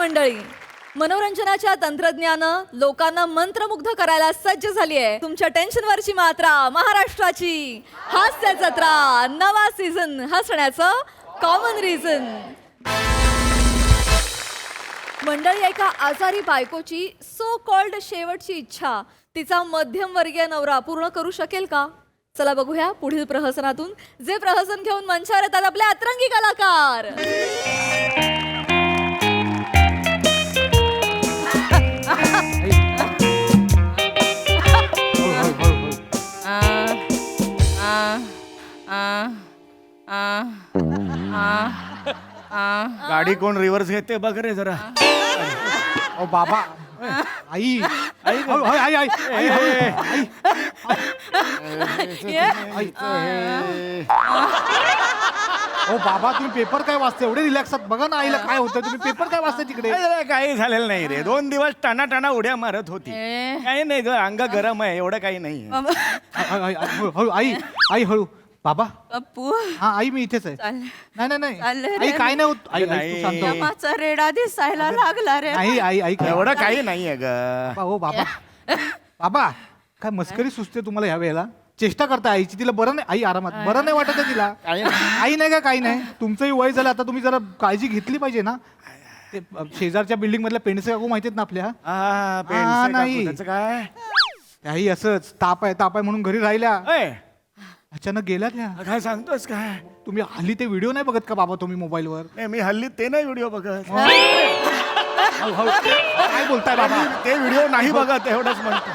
मंडळी, मनोरंजनाच्या तंत्रज्ञानं लोकांना मंत्रमुग्ध करायला सज्ज झाली आहे. तुमच्या टेन्शनवरची मात्रा महाराष्ट्राची हास्य जत्रा नवा सीझन हसण्याचं कॉमन रिझन. मंडळी, एका आजारी बायकोची सो कॉल्ड शेवटची इच्छा तिचा मध्यमवर्गीय नवरा पूर्ण करू शकेल का? चला बघूया पुढील प्रहसनातून, जे प्रहसन घेऊन मंचावर येतात आपले अतरंगी कलाकार. गाडी कोण रिव्हर्स घेते बघ रे जरा. ओ बाबा, आई आई आई आई आई ओ बाबा, तुम्ही पेपर काय वाचते? एवढे रिलॅक्सात बघा ना आईला काय होतं. तुम्ही पेपर काय वाचता तिकडे? काही झालेलं नाही रे. 2 दिवस टाना टाना उड्या मारत होती. काही नाही ग, अंग गरम आहे, एवढं काही नाही. हळू आई आई हळू. बाबा, पप्पू, हा आई मी इथेच आहे. नाही नाही नाही आई काय नाही होत. आई आई, तू शांत हो. यमाचा रेडा दिसायला लागला रे. नाही आई आई एवढं काही नाहीये ग. हो बाबा. बाबा, काय मस्करी सुचते तुम्हाला ह्या वेळेला? चेष्टा करता आईची. तिला बरं नाही, आई आरामात, बरं नाही वाटत आहे तिला? आई नाही का? काही नाही. तुमचंही वय झालं आता, तुम्ही जरा काळजी घेतली पाहिजे ना. ते शेजारच्या बिल्डिंग मधल्या पेंडसे काकू माहितीत ना आपल्या? नाही काय आई असंच ताप आहे म्हणून घरी राहिल्या, अय, अचानक गेल्या त्या. काय सांगतोस काय? तुम्ही हल्ली ते व्हिडिओ नाही बघत का बाबा तुम्ही मोबाईलवर? नाही, मी हल्ली ते नाही व्हिडिओ बघत. काय बोलताय बाबा? ते व्हिडिओ नाही बघत, एवढंच म्हणतो.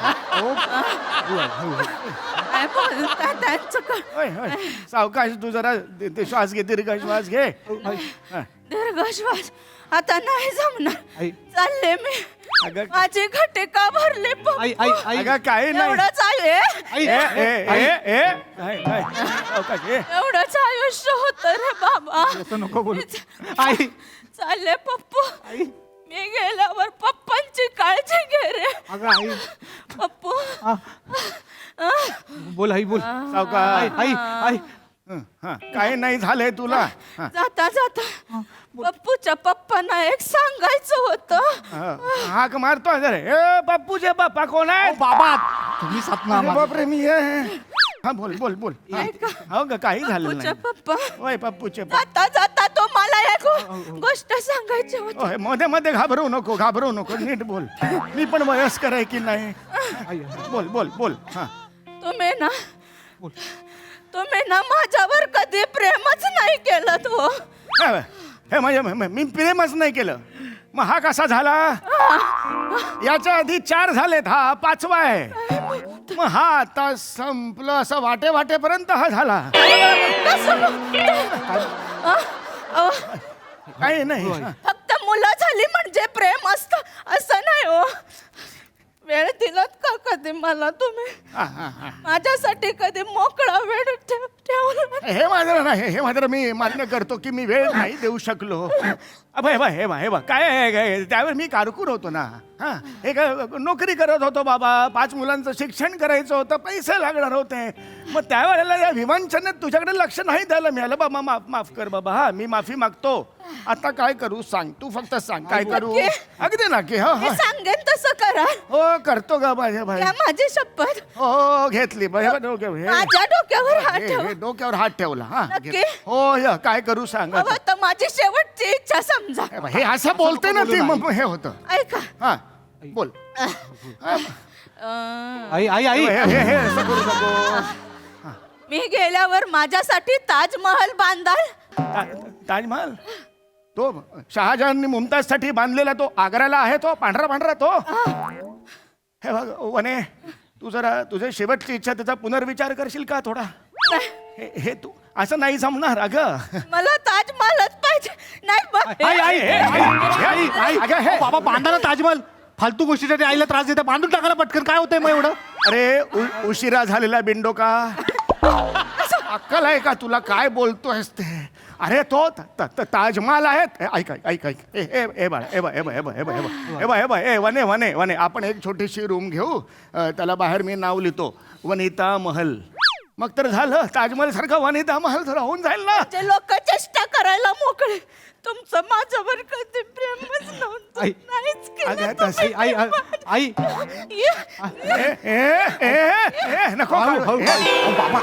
काय बोलता त्यांचं होय, होय. सावकाश तू जरा ते श्वास घे, दीर्घ श्वास घे. हा. दीर्घ श्वास आता नाही जमणार. आई चालले मी. अगं, माझे घटे का भरले आई आई आई अगं, काही नाही. एवढंच आहे. आई ए, ए, ए, ए. नाही, नाही. सावकाश, ए. एवढंच आयुष्य होत रे बाबा. असं नको बोलू. आई चालले पप्पू. आई मी गेल्यावर पप्पांची काळजी घे रे. अगं आई पप्पू, बोल आई बोल. सावकाश. आई आई हा, काही नाही झालंय तुला. हा. जाता जाता पप्पूच्या पप्पांना एक सांगायचं होतं. हाक मारतो जरा. ए, बाप्पूचे बाप्पा कोण आहे? बाबा, तुम्ही सपना अरे बापरे, मी आहे. हा, बोल बोल बोल. हा. ऐका. हो ग, काही झालं पप्पूच्या नाही. पप्पा, होय, पप्पूचे पप्पा. जाता जाता तो मला एक गोष्ट सांगायची होती. होय, मध्ये मध्ये घाबरू नको, नीट बोल. मी पण वयस्कर आहे की नाही? बोल बोल बोल. हा. तुम्ही ना माझ्यावर कधी प्रेमच नाही केलं तो. हे म्हणजे मी प्रेमच नाही केलं. मग हा कसा झाला? याच्या आधी 4 झालेत, हा 5वा आहे. मग हा आता संपलं असं वाटेपर्यंत हा झाला. काही नाही. फक्त मुलं झाली म्हणजे प्रेम असतं असं नाही हो. वेळ दिलात का कधी मला तुम्ही? माझ्यासाठी कधी मोकळा वेळ ठेवला? हे मात्र मी मान्य करतो की मी वेळ नाही देऊ शकलो. हे बा काय आहे, त्यावेळी मी कारकून होतो ना. हा, हे काय नोकरी करत होतो बाबा. 5 मुलांचं शिक्षण करायचं होतं, पैसे लागणार होते. मग त्यावेळेला या विमानचनेत तुझ्याकडे लक्ष नाही द्यायला मिळालं. बाबा माफ कर बाबा. हा, मी माफी मागतो. आता काय करू सांग, तू फक्त सांग काय करू. अगदी ना की? मी सांगेन तसं करा. हो, करतो गा माझ्या भाई. या माझी शपथ. हो, घेतली. माझ्या डोक्यावर हात ठेवा. डोक्यावर हात ठेवला. हा, नक्की? हो, काय करू सांग आता. हवं तर माझी शेवटची इच्छा समजा. हे असं बोलते ना ती, मग हे होतं. ऐका. हा, बोल. आई आई आई हे असं करू नको. मी गेल्यावर माझ्यासाठी ताजमहल बांधाल? ताजमहल तो शहाजहाननी मुमताजसाठी बांधलेला, तो आग्र्याला आहे, तो पांढरा तो. हे बघ वने, तू जरा तुझे शेवटची इच्छा त्याचा पुनर्विचार करशील का थोडा? हे तू असं नाही जमणार अगं. मला ताजमहलच पाहिजे. नाही आई आई आई आई अगं, हे बाबा, बांधा ना ताजमहल. फालतू गोष्टीसाठी आईला त्रास देता. बांधून टाकायला पटकन. काय होतंय मग एवढं? अरे उशिरा झालेला बिंडो का? अक्कल आहे का तुला? काय बोलतोयस ते? अरे तो ताजमहल आहेत. ऐक ए बाळा, ए वने, आपण एक छोटीशी रूम घेऊ. त्याला बाहेर मी नाव लिहितो, वनिता महल. मग तर झालं, ताजमहल सारखा वनिता महल तर होऊन जाईल ना. लोक चेष्टा करायला मोकळे. तुमचं माझ्यावर कधी प्रेमच नव्हतं. आई. नाहीच केलं अगं, तुम्ही. आई आई आई नको हळू, करू. हळू, हळू. बाबा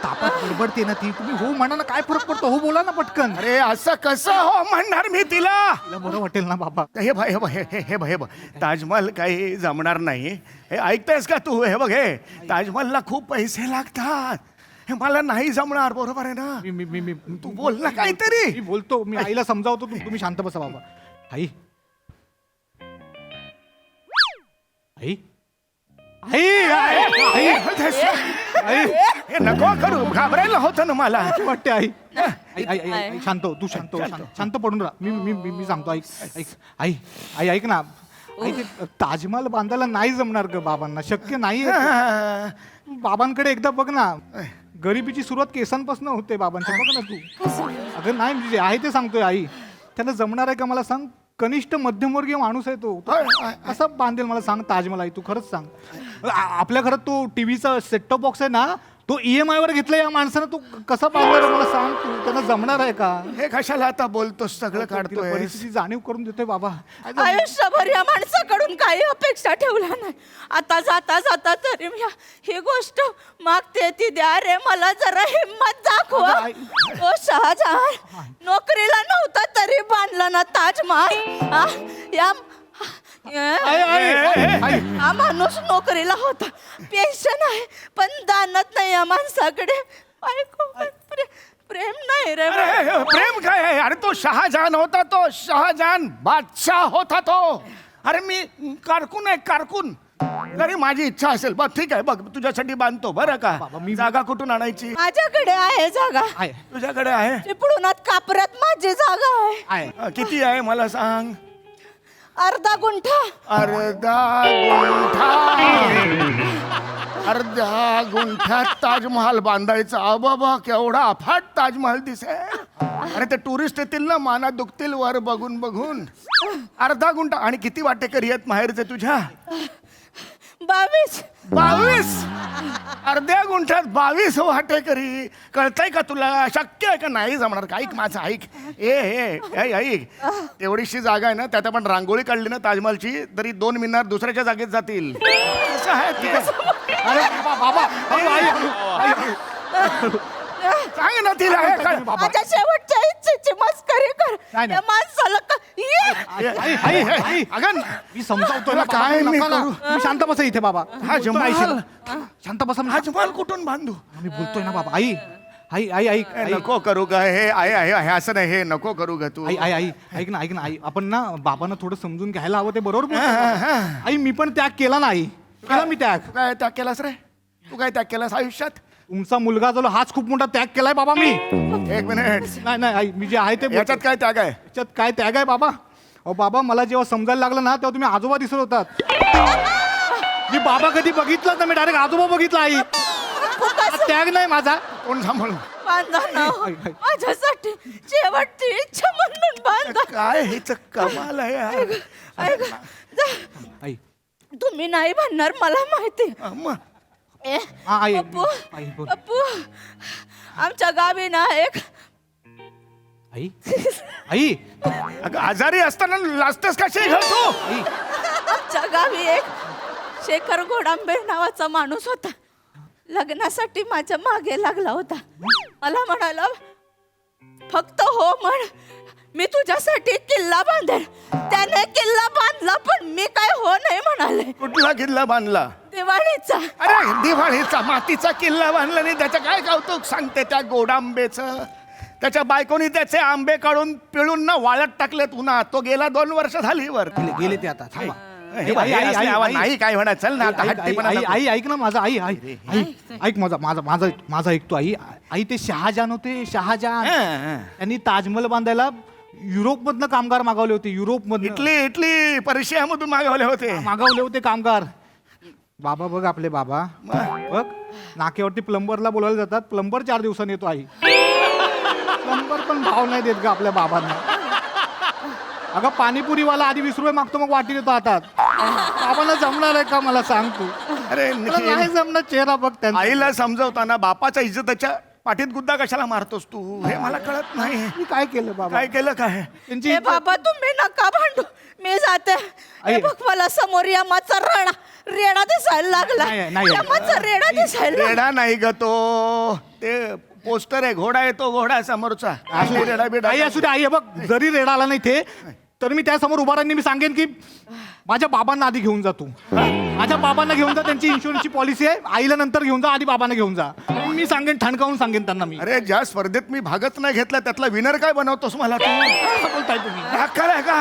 तापात बडबडते ना ती, तुम्ही हो म्हणा ना, काय फरक पडतो, हो बोला ना पटकन. अरे असं कसं हो म्हणणार मी तिला. तिला बरं वाटेल ना बाबा. हे बघ हे बघ हे बघ ताजमहल काही जमणार नाही. हे ऐकतेस का तू? हे बघ हे ताजमहलला खूप पैसे लागतात. हे मला नाही जमणार. बरोबर आहे ना? मी मी मी मी तू बोल ना काहीतरी. मी बोलतो, मी आईला समजावतो, तुम्ही शांत बसा बाबा. आई आई आई आई आई हे नको करू. घाबरायला होतं ना मला. वाटते आई. आई आई आई आई शांत हो, तू शांत हो, शांत पडून राहा. मी मी मी मी सांगतो. ऐक ऐक आई आई ऐक ना. आई ते ताजमहल बांधायला नाही जमणार ग बाबांना, शक्य नाही. बाबांकडे एकदा बघ ना. गरिबीची सुरुवात केसांपासून होते बाबांच्या. बघ ना तू. अगं नाही म्हणजे आहे ते सांगतोय आई. त्याला जमणार आहे का मला सांग. कनिष्ठ मध्यमवर्गीय माणूस आहे तो. कसं बांधेल मला सांग ताजमहल. आई तू खरंच सांग. आपल्या घरात तो टीव्हीचा सेटटॉप बॉक्स आहे ना, तो EMI वर घेतला या माणसानं. तू कसा बांधणार मला सांग. तू त्यांना जमणार आहे का? हे कशाला आता बोलतोस? सगळं तिला काढतोय. परिस्थिती जाणीव करून देतोय बाबा. आयुष्यभर या माणसाकडून काही अपेक्षा ठेवल्या नाही. आता जाता जाता तरी ही गोष्ट मागते ती द्या रे. मला जरा हिंमत दाखवा. ओ शहाजहान, नोकरीला नव्हता तरी बांधला ना ताजमहल. हा? या हा माणूस नोकरीला होता, पेन्शन आहे, पण दानत नाही या माणसाकडे. बायको पण प्रेम नाही रे. अरे प्रेम काय आहे? अरे तो शहाजहान होता. तो शहाजहान बादशाह होता तो. अरे मी कारकून आहे, कारकून. जरी माझी इच्छा असेल बघ, ठीक आहे बघ, तुझ्यासाठी बांधतो बरं का. बाबा, मी- जागा कुठून आणायची? माझ्याकडे आहे जागा. आहे तुझ्याकडे आहे? चिपळुणात कापरात माझी जागा आहे. आहे. किती आहे मला सांग. अर्धा गुंठा. अर्ध्या गुंठ्यात ताजमहाल बांधायचा. बाबा केवढा अफाट ताजमहाल दिसेल. अरे ते टुरिस्ट येतील ना, माना दुखतील वर बघून बघून. अर्धा गुंठा. आणि किती वाटेकरी आहेत माहेरचे तुझ्या? 22. 22. अर्ध्या गुंठ्यात 22 वाटेकरी. कळतंय का तुला? शक्य आहे का? नाही जमणार. ऐक माझं ऐक. ऐक तेवढीशी जागा आहे ना, त्यात आपण रांगोळी काढली ना ताजमहलची, तरी 2 मिनार दुसऱ्याच्या जागेत जातील. असं आहे ते. अरे बाबा बाबा हळू, आई, हळू, आई, हळू. सांग ना तिला. हे काय? माझ्या शेवटच्या इच्छेची मस्करी कर. नाही, नाही. या माणसाला आई, आई, आई, आई. अगं मी समजावतोय ना तुला काय बाबा, मी नका ना. करू? तुम्ही शांत बसा इथे बाबा. ताजमहाल. शांत बसा. ताजमहाल कुठून बांधू? मी बोलतोय ना बाबा. आई आई आई आई हे नको करू का? हे आहे असं नाही. हे नको करू का तू? आई आई आई ऐक ना, ऐक ना आई. आपण ना बाबांना थोडं समजून घ्यायला हवं. ते बरोबर बोलतोय. आई मी पण त्याग केला ना. आई केला मी त्याग. तू काय त्याग केलास रे? तू काय त्याग केलास आयुष्यात? तुमचा मुलगा जो हाच खूप मोठा त्याग केलाय बाबा मी. एक मिनिट. नाही नाही आई, मी जे आहे ते बोलतोय. याच्यात काय त्याग आहे? याच्यात काय त्याग आहे बाबा? अहो बाबा, मला जेव्हा समजायला लागलं ना, तेव्हा तुम्ही आजोबा दिसत होतात. मी बाबा कधी बघितलं ना, मी डायरेक्ट आजोबा बघितला. आई हा त्याग नाही माझा. कोण सांभाळू? बांधा ना. आई, आई. माझ्यासाठी शेवटची इच्छा म्हणून बांधा. काय हेच कमाल आहे यार. ऐक, जा. आई तुम्ही नाही म्हणणार मला माहिती. अम्मा. ए, हा, आई. पप्पू, आई, बोल. पप्पू, आमच्या गावी ना एक आई आई अगं आजारी असताना लाजतेस कशी घाल तू? आई आमच्या गावी एक शेखर घोडांबे नावाचा माणूस होता. लग्नासाठी माझ्या मागे लागला होता. मला म्हणाला, फक्त हो म्हण, मी तुझ्यासाठी किल्ला बांधेल. त्याने किल्ला बांधला, पण मी काय हो नाही म्हणाले. कुठला किल्ला बांधला? दिवाळीचा. अरे दिवाळीचा मातीचा किल्ला बांधला नाही. त्याचं काय कौतुक सांगते त्या गोडांबेचं? त्याच्या बायकोनी त्याचे आंबे काढून पिळून ना वाळत टाकलेत उन्हात. तो गेला 2 वर्ष झाली वर. गेले ते आता. थांबा. हे बघ, हे असले आवाज नाही काय म्हणा. चल ना आता हट्टीपणा नको. आई ऐक ना माझा. आई आई आई ऐक माझा माझा माझा माझा ऐकतो. आई आई ते शहाजहान होते. शहाजहान त्यांनी ताजमहल बांधायला युरोप मधनं कामगार मागवले होते. युरोप मधनं इटली पर्शियामधून मागवले होते. मागवले होते कामगार. बाबा बघ आपले बाबा बघ नाक्यावरती प्लंबरला बोलायला जातात. प्लंबर 4 दिवसांनी येतो. आई प्लंबर पण भाव नाही देत का आपल्या बाबांना. अगं पाणीपुरीवाला आधी 20 रुपये मागतो, मग वाटी देतो हातात. बाबांना जमणार आहे का मला सांग तू? अरे मला नाही जमणार. चेहरा बघ त्यांचा. आईला समजवताना बापाच्या इज्जतीच्या पाठीत गुद्दा कशाला मारतोस तू हे मला कळत नाही. मी काय केलं बाबा? काय केलं काय? त्यांची ए बाबा तुम्ही नका भांडू, मी जाते. आई. हे बघ मला समोर यमाचा रेडा दिसायला लागला. नाही, नाही. यमाचा रेडा दिसायला लागला. रेडा नाही ग तो, ते पोस्टर आहे, घोडा आहे तो, घोडा समोरचा. असू रेडा बिडा आई असू दे आई. हे बघ जरी रेडा आला नाही ते तर मी त्यासमोर उभा राहीन. मी सांगेन की माझ्या बाबांना आधी घेऊन जा तू. माझ्या बाबांना घेऊन जा, त्यांची इन्शुरन्सची पॉलिसी आहे. आईला नंतर घेऊन जा, आधी बाबांना घेऊन जा. मी सांगेन, ठणकावून सांगेन त्यांना मी. अरे ज्या स्पर्धेत मी भागच नाही घेतला त्यातला विनर काय बनवतोस मला तू? काय बोलताय तुम्ही? राग आहे का?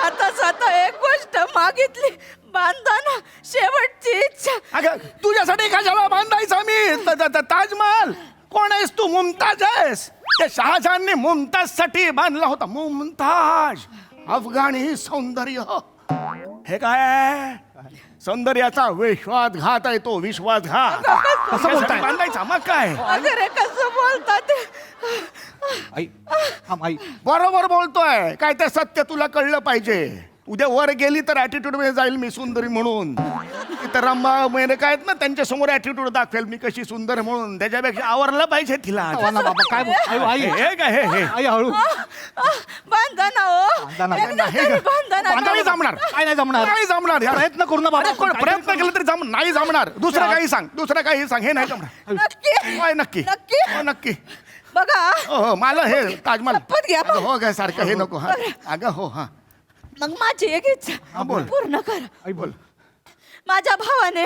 आता स्वतः एक गोष्ट मागितली, बांधताना शेवटची इच्छा. अगं तुझ्यासाठी कशाला बांधायचा मी ताजमहल? कोण आहेस तू? मुमताज आहेस? त्या शहाजहानने मुमताज साठी बांधला होता. मुमताज अफगाणी सौंदर्य. हे काय आहे? सौंदर्याचा विश्वासघात आहे तो, विश्वासघात. कसं बोलताय? बांधायचा मग काय? अगं कसं बोलतात ते? आई थांब आई. बरोबर बोलतोय. काय ते सत्य तुला कळलं पाहिजे. उद्या वर गेली तर ऍटिट्यूड मध्ये जाईल मी सुंदरी म्हणून. इतर रंबा मेरे काय आहेत ना त्यांच्या समोर ऍटिट्यूड दाखवेल मी कशी सुंदर म्हणून. त्याच्यापेक्षा आवरलं पाहिजे तिला. ना बाबा काय बोल- आई हे काय हे आई हळू. बांधताना हो, बांधताना. एकदा तरी बांधताना. नाही जमणार. काय नाही जमणार? नाही जमणार यार. प्रयत्न करू ना बाबा. अरे, कोण प्रयत्न केला तरी नाही जमणार. दुसरं काही सांग, दुसरं काही सांग. हे नाही जमणार. नक्की होय, नक्की नक्की? हो, नक्की. बघा हो मला हे ताजमहल शपथ घ्या. अगं, हो काय सारखं हे नको. हा अगं हो हा मग माझी एक हा, इच्छा बोल. पूर्ण करा. आई बोल. माझ्या भावाने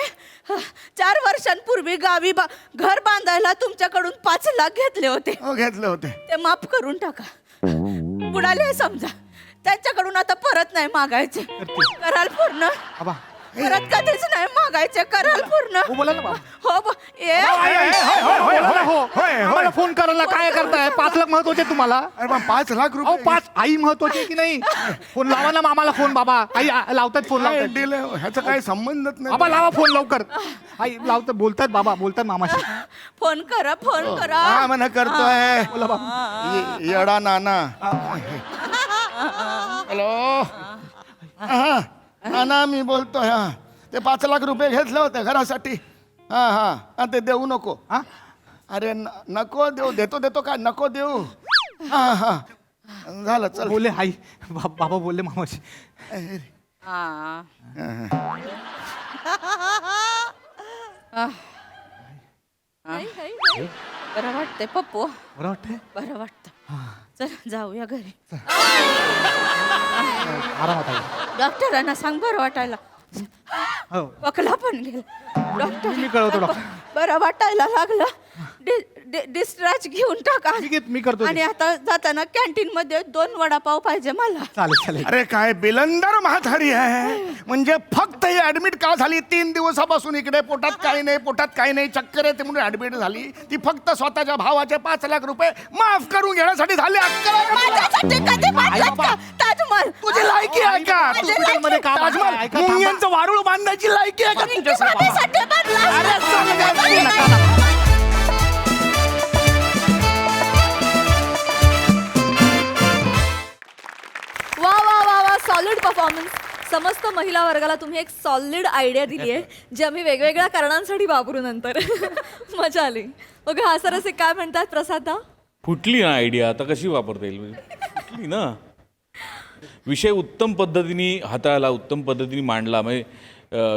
4 वर्षांपूर्वी गावी घर बांधायला तुमच्याकडून 5 लाख घेतले होते. हो घेतले होते. ते माफ करून टाका. बुडाले समजा. त्यांच्याकडून आता परत नाही मागायचे. कराल पूर्ण? बाबा परत कधीच नाही मागायचे. कराल पूर्ण? हो बोला ना बाबा. हो होय, होय, होय, बोला, हो. होय, होय. आम्हाला फोन करायला काय करताय? 5 लाख महत्वाचे तुम्हाला? अरे पण 5 लाख अहो रुपये 5 आई महत्वाची की नाही? फोन लावा ना मामाला फोन. बाबा आई लावतात फोन काय लावतात. deal आहे? ह्याचा काही संबंधच नाही. बाबा लावा फोन लवकर. आई लावतात, बोलतात बाबा, बोलतात मामाशी. फोन करा, फोन करा. हा म्हणा करतोय. बोला बाबा. येडा नाना. हॅलो नाना मी बोलतोय. हा ते 5 लाख रुपये घेतले होते घरासाठी. हा हा ते देऊ नको. हा? अरे नको देऊ. देतो देतो काय नको देऊ. हा हा झालं चल. बोलले आई. बाबा बोलले मामाशी. हा. आई, आई, आई. बरं वाटतंय पप्पू. बरं वाटतंय? बरं वाटतं. चल जाऊया घरी. आरामात आई. डॉक्टरांना सांग बरं वाटायला. हो पकला पण गेला डॉक्टर. मी कळवतो डॉक्टर. बरं वाटायला लागलं. डिस्चार्ज घेऊन टाका. मी करतो ते. आणि आता जाताना कॅन्टीन मध्ये 2 वडापाव पाहिजे मला. चालेल चालेल. अरे काय बिलंदर म्हातारी आहे. म्हणजे फक्त ही ऍडमिट का झाली? 3 दिवसापासून इकडे पोटात काही नाही, पोटात काही नाही, चक्कर येते म्हणून ऍडमिट झाली. ती फक्त स्वतःच्या भावाचे 5 लाख रुपये माफ करून घेण्यासाठी झाली. अक्कल आहे का तुला? माझ्यासाठी कधी बांधलात का ताजमहल? तुझी लायकी आहे का? आई, हॉस्पिटलमध्ये काम आहे. ताजमहल ऐका, थांबा. मुंग्यांचं वारूळ बांधायची लायकी आहे का तुझ्यासाठी? माझ्यासाठी बांधला. अरे सांगा, माझ्यासाठी नका, नाही. वा वा वा वा सॉलिड परफॉर्मन्स. समस्त महिला वर्गाला तुम्ही एक सॉलिड आयडिया दिली आहे जी आम्ही वेगवेगळ्या कारणांसाठी वापरू नंतर. मजा आली. बघा हा सरसे काय म्हणतात प्रसादा? फुटली ना आयडिया, आता कशी वापरता येईल? म्हणजे फुटली ना. विषय उत्तम पद्धतीने हाताळला, उत्तम पद्धतीने मांडला. म्हणजे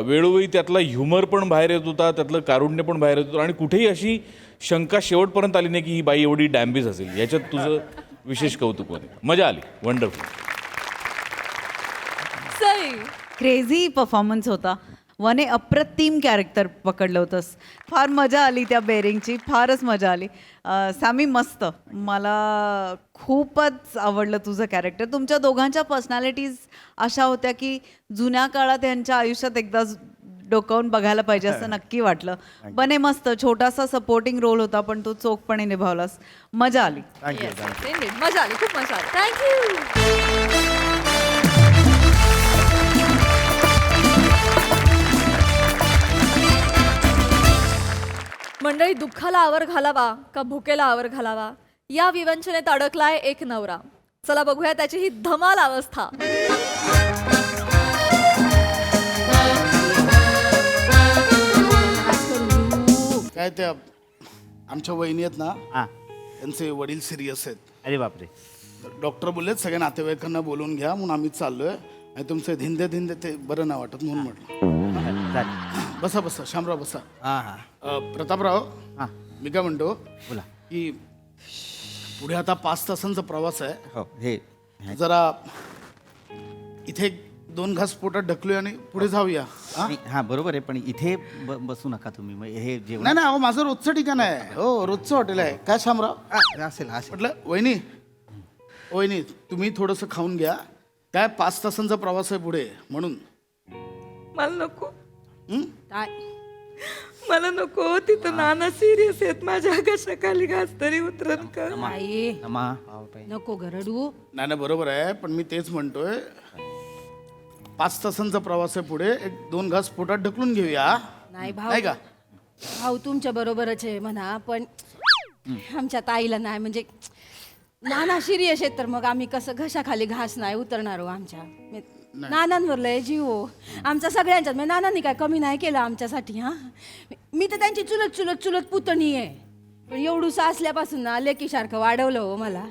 वेळोवेळी त्यातला ह्युमर पण बाहेर येत होता, त्यातलं कारुण्य पण बाहेर येत होतं आणि कुठेही अशी शंका शेवटपर्यंत आली नाही की ही बाई एवढी डॅम्बीज असेल. याच्यात तुझं विशेष कौतुक होतं. मजा आली. वंडरफुल. सई क्रेझी परफॉर्मन्स होता. वने अप्रतिम कॅरेक्टर पकडलं होतंस. फार मजा आली त्या बेरिंगची, फारच मजा आली. सामी मस्त. मला खूपच आवडलं तुझं कॅरेक्टर. तुमच्या दोघांच्या पर्सनॅलिटीज अशा होत्या की जुन्या काळात यांच्या आयुष्यात एकदा डोकावून बघायला पाहिजे असं नक्की वाटलं. बने मस्त. छोटासा सपोर्टिंग रोल होता पण तो चोखपणे निभावलास. मजा आली. मजा आली, खूप मजा आली. थँक्यू. मंडळी, दुःखाला आवर घालावा का भुकेला आवर घालावा या विवंचनेत अडकलाय एक नवरा. चला बघूया त्याची ही धमाल अवस्था. काय ते आमच्या वहिनी आहेत ना हां त्यांचे वडील सिरियस आहेत. अरे बापरे. डॉक्टर बोललेत सगळ्या नातेवाईकांना बोलून घ्या म्हणून आम्ही चाललोय आणि तुमचे धिंदे धिंदे ते बरं नाही वाटत म्हणून म्हटलं. चालेल. बसा बसा शामराव बसा. हां हां प्रतापराव हां मी काय म्हणतो बोला. की पुढे आता 5 तासांचा प्रवास आहे. हो हे जरा इथे 2 घास पोटात ढकलूया आणि पुढे जाऊया. हा? हां बरोबर आहे पण इथे बसू नका तुम्ही मग हे जेवण नाही नाही अहो माझं रोजचं ठिकाण आहे. हो रोजचं हॉटेल आहे. काय शामराव असेल असेल. म्हटलं वहिनी वहिनी तुम्ही थोडंसं खाऊन घ्या. काय 5 तासांचा प्रवास आहे पुढे म्हणून. मला नको हं? मला नको तिथं नाना सिरियस आहेत माझ्या घशाखाली घास तरी उतरन का नमा नको गरडू नाही नाही बरोबर आहे पण मी तेच म्हणतोय 5 तासांचा प्रवास आहे पुढे 1-2 घास पोटात ढकलून घेऊया. नाही नाही का भाऊ तुमच्या बरोबरच आहे म्हणा पण आमच्या ताईला नाही म्हणजे नाना सिरियस आहेत तर मग आम्ही कसं घशाखाली घास नाही उतरणार हो आमच्या नानांवर लय जीव हो आमचा सगळ्यांच्यात म्हणजे नानांनी काय कमी नाही केलं आमच्यासाठी हा मी तर त्यांची चुलत चुलत चुलत पुतणी आहे पण एवढूस असल्यापासून ना लेकीसारखं वाढवलं हो मला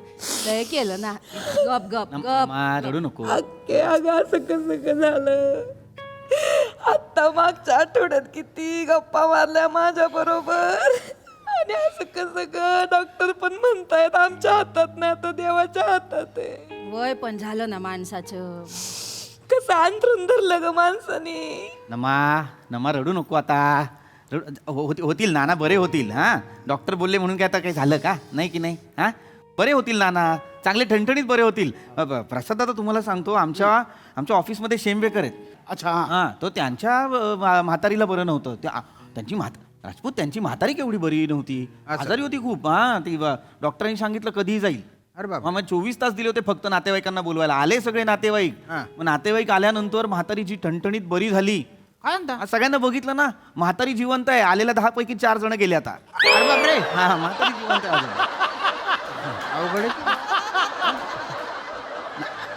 लय केलं ना गप गप गप नमा रडू नको. अख्खे अगं असं कसं झालं आत्ता मागच्या आठवड्यात किती गप्पा मारल्या माझ्या बरोबर आणि असं कसं ग डॉक्टर पण म्हणतायत आमच्या हातात नाही तर देवाच्या हातात आहे. वय पण झालं ना माणसाचं कसं अंतरून धरलं ग माणसाने. नमा नमा रडू नको आता. होतील नाना बरे होतील. हां डॉक्टर बोलले म्हणून काय आता काही झालं का नाही की नाही. हां बरे होतील नाना चांगले ठणठणीत बरे होतील. प्रसाद आता तुम्हाला सांगतो आमच्या ऑफिसमध्ये शेंबेकर आहेत. अच्छा हां तो त्यांच्या म्हातारीला बरं नव्हतं त्यांची राजपूत त्यांची म्हातारी केवढी बरी नव्हती आजारी होती खूप. हां ती डॉक्टरांनी सांगितलं कधीही जाईल. अरे बाबा. मग 24 तास दिले होते फक्त नातेवाईकांना बोलवायला. आले सगळे नातेवाईक. मग नातेवाईक आल्यानंतर म्हातारीची ठणठणीत बरी झाली. काय म्हणता? आज सगळ्यांना बघितलं ना म्हातारी जिवंत आहे. आलेल्या 10 पैकी 4 जण गेले आता. अरे बापरे. हा म्हातारी जिवंत आहे अजून. अवघड आहे.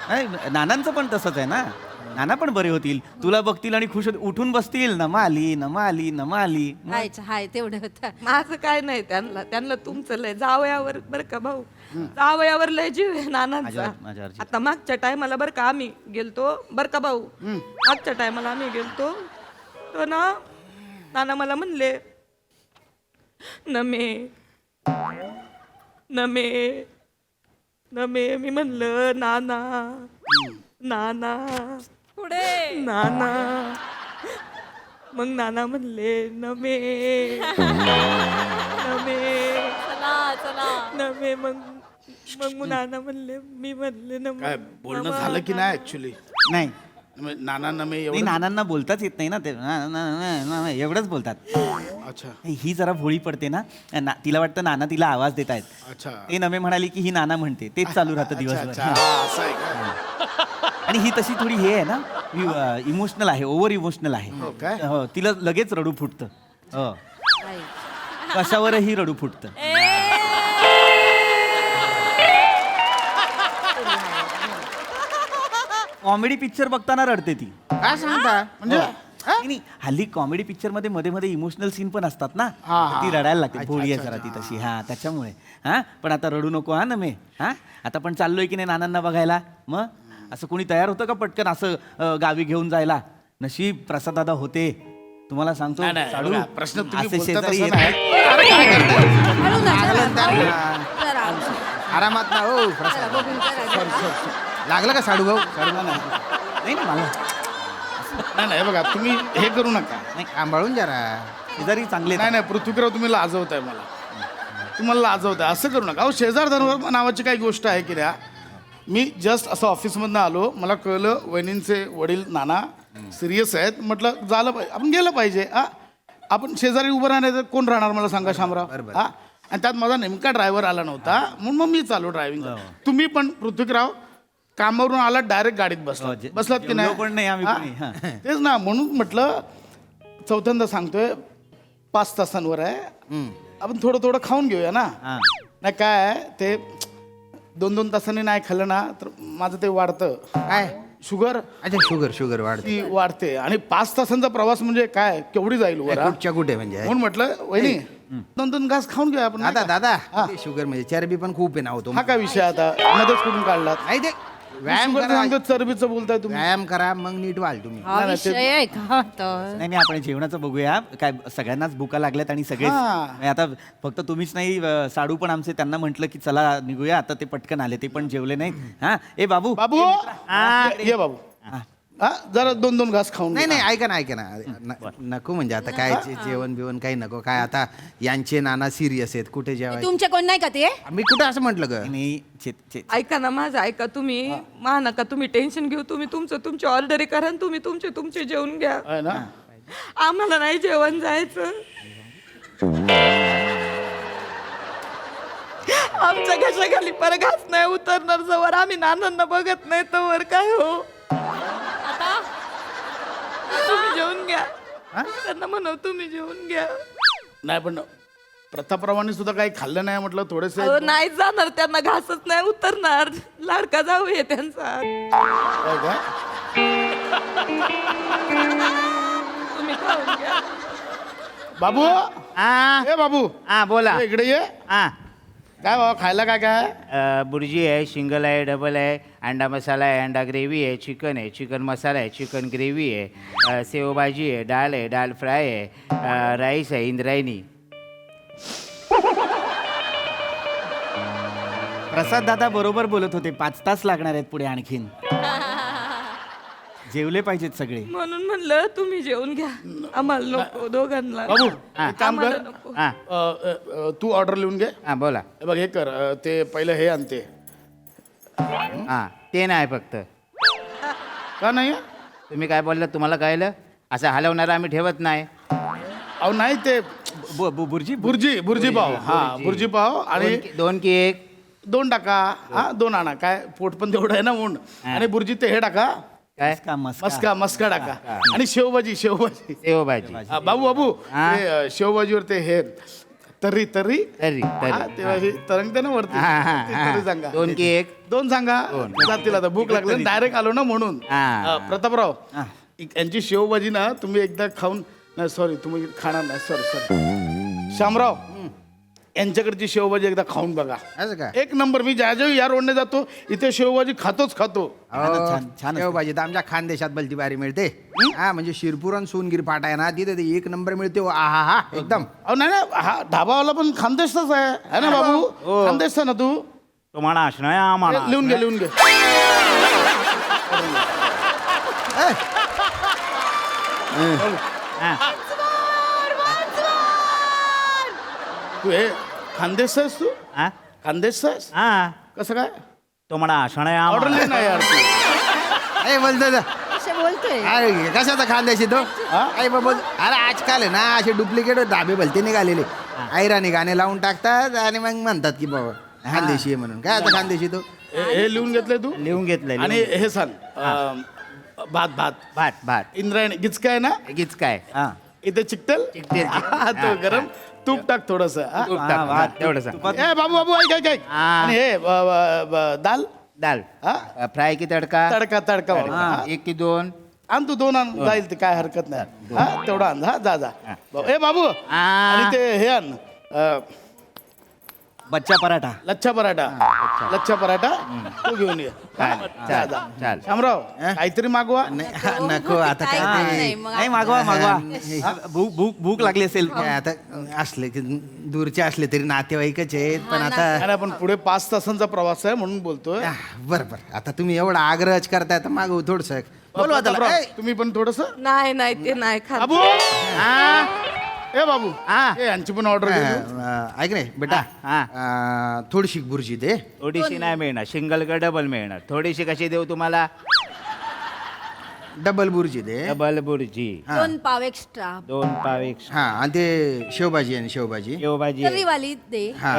नाही नानांचं पण तसंच आहे ना. नाना पण बरे होतील तुला बघतील आणि खुश उठून बसतील. नमा आली नमा आली नमा आली. हायच हाय तेवढं होतं माझं काय नाही त्यांना तुमचं लय जावयावर बरं का भाऊ जावयावर लय जीव आहे नानांचा. माझ्या अर्जी. आता मागच्या टायमाला बरं का आम्ही गेलतो बरं का भाऊ मागच्या टायमाला आम्ही गेलतो तो ना नाना मला म्हणले नमे नमे नमे मी म्हणलं नाना नाना पुढे नाना मग नाना म्हणले नमे नमे चला चला नमे मग नाना म्हणले मी म्हणले नमे काय बोलणं झालं की नाही ऍक्च्युली. नाही नाना नमे नाही, एवढं. नानांना बोलताच येत नाही ना ते एवढंच बोलतात. अच्छा ही जरा भोळी पडते ना तिला वाटतं नाना तिला आवाज देत आहेत. अच्छा ते नमे म्हणाली की ही नाना म्हणते तेच चालू राहतं अच्छा दिवसभर. असं आहे का. आणि ही तशी थोडी हे आहे ना इमोशनल आहे ओव्हर इमोशनल आहे. हो काय? हो तिला लगेच रडू फुटतं. हो कशावरही रडू फुटतं. कॉमेडी पिक्चर बघताना रडते ती. काय सांगता म्हणजे नाही हल्ली कॉमेडी पिक्चर मध्ये मध्ये मध्ये इमोशनल सीन पण असतात ना तर ती रडायला लागते. भोळी आहे जरा ती तशी. हा त्याच्यामुळे हा पण आता रडू नको हा नमे. हा आता पण चाललोय की नाही नानांना बघायला. मग असं कोणी तयार होतं का पटकन असं गावी घेऊन जायला. नशीब प्रसाद दादा होते तुम्हाला सांगतो. नाही, नाही, साडू, बघा, प्रश्न तुम्ही असे बोलता शेजारी तसं येत नाही. नाहीत. अरे काय करताय? हळू ना, जरा, जरा. आरामात ना हो प्रसाद. बघून जरा. लागलं का साडू भाऊ. साडूला नाही. नाही ना मला नाही नाही बघा तुम्ही हे करू नका. सांभाळून जरा. शेजारी चांगले नाही नाही पृथ्वीराव तुम्ही लाजवताय मला. तुम्हाला लाजवताय असं करू नका. अहो शेजार धर्म नावाची काही गोष्ट आहे की द्या. मी जस्ट असं ऑफिसमधनं आलो मला कळलं वहिनींचे वडील नाना सिरियस आहेत. म्हटलं झालं पाहिजे आपण गेलं पाहिजे. आपण शेजारी उभं राहणार तर कोण राहणार मला सांगा शामराव. हा आणि त्यात माझा नेमका ड्रायव्हर आला नव्हता म्हणून मग मी चालू ड्रायव्हिंग. तुम्ही पण पृथ्वीराव कामावरून आला डायरेक्ट गाडीत बसलात की नाही. पण नाही आम्ही कोणी. हा. तेच ना म्हणून म्हटलं चौथ्यांदा सांगतोय 5 तासांवर आहे. आपण थोडं थोडं खाऊन घेऊया ना. हा. नाही काय आहे, ते 2-2 तासांनी नाही खाल्लं ना तर माझं ते वाढतं. काय शुगर अच्छा शुगर वाढते. ती वाढते आणि 5 तासांचा प्रवास म्हणजे काय केवढी जाईल वर हा? कुठच्या कुठे म्हणजे म्हणून म्हटलं वहिनी दोन घास खाऊन घ्या आपण दादा दादा शुगर म्हणजे चरबी पण खूप आहे ना होतो हा काय विषय आता मध्येच कुठून काढलात नाही ते व्यायाम शुगरचं करा सांगतो, चरबीचं बोलताय तुम्ही व्यायाम करा मग नीट व्हाल तुम्ही हा विषय आहे का तर नाही नाही आपण जेवणाचं बघूया काय सगळ्यांनाच भुका लागल्यात आणि सगळेच म्हणजे आता फक्त तुम्हीच नाही साडू पण आमचे त्यांना म्हटलं की चला निघूया आता ते पटकन आले ते पण जेवले नाहीत हा ए बाबू बाबू ये बाबू हा जरा दोन घास खाऊन नाही घ्या. नाही ऐका ना नको म्हणजे आता काय जेवण बिवण काही नको काय आता यांचे नाना सिरियस आहेत कुठे जेवाय तुमचे कोण नाही का ते मी कुठे असं म्हटलं ग नाही ऐका ना माझं ऐका तुम्ही मा नका तुम्ही टेन्शन घेऊ तुम्ही तुमची ऑर्डर करा आणि तुम्ही तुमचे जेवून घ्या आहे ना आम्हाला नाही जेवण जायचं आमच्या घशाखाली परघास नाही उतरणार जवळ आम्ही नानांना बघत नाही तवर काय हो तुम्ही जेवून घ्या त्यांना म्हणू तुम्ही जेवून घ्या नाही पण प्रथाप्रमाणे सुद्धा काही खाल्लं नाही म्हटलं थोडेसे अहो, नाही जाणार त्यांना घासच नाही उतरणार लाडका जाऊ ये त्यांचा काय काय? तुम्ही खाऊन घ्या बाबू ए बाबू हा बोला ए, इकडे ये हा काय बाबा खायला काय काय बुर्जी आहे सिंगल आहे डबल आहे अंडा मसाला आहे अंडा ग्रेव्ही आहे चिकन मसाला आहे चिकन ग्रेव्ही आहे सेव भाजी आहे दाल फ्राय आहे राईस आहे इंद्रायणी. प्रसाद दादा बरोबर बोलत होते 5 तास लागणार आहेत पुढे आणखीन जेवले पाहिजेत सगळे म्हणून म्हणलं तुम्ही जेवून घ्या आम्हाला नको दोघांना बाबू एक काम कर आम्हाला नको. हा तू ऑर्डर लिहून घे हा बोला हे बघ हे कर ते पहिलं हे आणते हा ते नाही फक्त का नाही तुम्ही काय बोललात तुम्हाला कळलं असं हलवणारं आम्ही ठेवत नाही. अहो नाही ते बुर्जी बुर्जी पाव हा बुर्जी पाव आणि दोन की एक 2 टाका हा 2 आणा काय पोट पण तेवढं आहे ना म्हणून आणि बुर्जी ते हे टाका काय मस्का टाका आणि शेवभाजी सेव भाजी हा, बाबू हा. ते शेवभाजीवर ते हे तर्री तरी हा, तेव्हा हे तरंगते ना वरती हा, हा, ती हा. तर्री सांगा 2 की एक 2 सांगा जातील आता भूक लागली डायरेक्ट आलो ना म्हणून हा. प्रतापराव यांची शेवभाजी ना तुम्ही एकदा खाऊन नाही सॉरी तुम्ही खाणार नाही सॉरी शामराव यांच्याकडची शेवभाजी एकदा खाऊन बघा असं का एक नंबर मी ज्या ज्या या रोडने जातो इथे शेवभाजी खातो छान भाजी तर आमच्या खानदेशात भलती बारी मिळते हा म्हणजे शिरपूर आणि सोनगिर फाट आहे ना तिथे ते 1 नंबर मिळते हो. आहा हा एकदम अहो नाही नाही, हा ढाबावाला पण खानदेशचाच आहे ना बाबू खानदेशचा ना तू तुम्हाला असणार आम्हाला लिहून घे ए, तू हे खानदेशचा आहेस तू हा खानदेशचा आहेस हा कसं काय तुम्हाला असणार ऑर्डर लिह ना यार तू. ए, बोलतो तो. असे बोलतोय अरे कशाचा खानदेशी तो आई बाबा अरे आजकाल आहे ना असे डुप्लिकेट धाबे भलते निघालेले ऐराणी गाणे लावून टाकतात आणि मग म्हणतात की बाबा खानदेशी आहे म्हणून काय आता खानदेशी तो हे लिहून घेतलंय तू लिहून घेतलंय आणि हे सांग भात भात इंद्रायणी गिचका आहे ना गीच काय हा इथे चिकटेल हा, तो गरम तूप टाक थोडस तेवढंच ए बाबू ऐक आणि हे दाल दाल हा फ्राय की तडका तडका बाबा. 1 की 2 आण तू 2 आण जाईल ते काय हरकत नाही हा तेवढा आण हा जा ए बाबू आणि ते हे आण बच्चा पराठा लच्छा पराठा तो घेऊन ये चाल. शामराव काहीतरी मागवा नको आता काय ते नाही मग नाही मागवा भूक लागली असेल काय आता असले की दूरचे असले तरी नातेवाईकच आहेत पण आता आणि आपण पुढे 5 तासांचा प्रवास आहे म्हणून बोलतोय बरं आता तुम्ही एवढा आग्रहच करताय तर मागवू थोडस बोलवा त्याला प्रतापराव, ए, तुम्ही पण थोडस नाही ते नाही खात बाबू ए बाबू ए यांची पण ऑर्डर ऐक रे बेटा थोडीशी बुर्जी दे थोडीशी नाही मिळणार सिंगल का डबल मिळणार थोडीशी कशी देऊ तुम्हाला डबल बुर्जी दे डबल बुर्जी 2 पाव एक्स्ट्रा 2 पाव एक हा आणि ते शेवभाजी आणि शेवभाजी शेवभाजी तर्रीवाली दे हा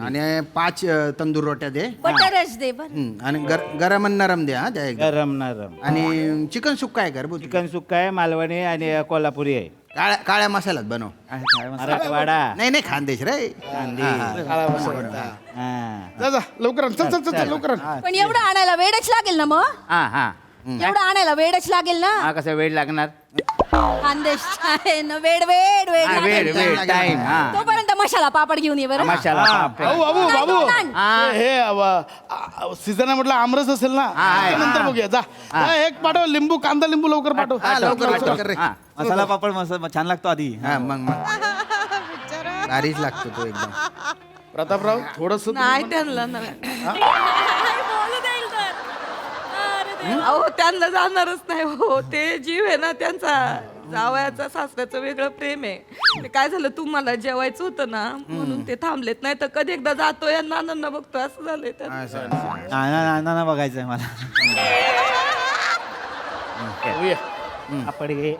आणि 5 तंदूर रोट्या दे बटरच दे पण आणि गरम आणि नरम द्या हा त्या एकदम. गरम नरम आणि चिकन सुक्का आहे कर चिकन सुक्का आहे मालवणी आणि कोल्हापुरी आहे काळ्या मसाल्यात बनव मराठवाडा नाही खानदेश रे जा लवकर आण. चल लवकर आण. पण एवढं आणायला वेळच लागेल ना मग हा एवढं आणायला वेळच लागेल ना हा कसा वेळ लागणार खानदेश आहे ना वेळ हा, वेळ टाइम हा तोपर्यंत आमाशाला पापड घेऊन ये बरं मसाला पापड. बाबू बाबू हा. हे सीझन आहे म्हटलं आमरस असेल ना नंतर बघूया जा एक पाठव लिंबू कांदा लिंबू लवकर पाठव हा लवकर रे हा. मसाला पापड मस्त छान लागतो आधी हा मग भारीच लागतो तो एकदम. प्रतापराव थोडस नाही त्यांना नाही. बोलू देईल तर. अरे देवा. अहो त्यांना जाणारच नाही हो ते जीव आहे ना त्यांचा जावयाचा सासऱ्याचं वेगळं प्रेम आहे ते काय झालं तुम्हाला जेवायचं होतं ना म्हणून ते थांबलेत नाही तर कधी एकदा जातोय आणि नानांना बघतो असं झालंय त्यांचं. नाना बघायचंय मला. पापड घे.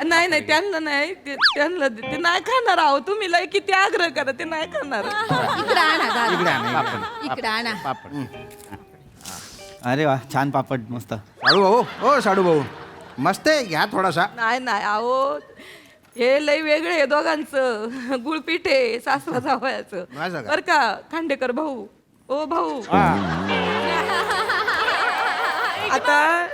नाही नाही त्यांना नाही त्यांना ते नाही खाणार आहो तुम्ही लय किती आग्रह करा ते नाही खाणार इकडे आणा दादा. इकडे आणा पापड. अरे वा छान पापड मस्त. साडू भाऊ हो साडू भाऊ मस्त आहे घ्या थोडासा. नाही नाही अहो हे लय वेगळे आहे दोघांचं गुळपीठ आहे सासरा जावयाचं माझं का? बर का खांडेकर भाऊ ओ भाऊ आता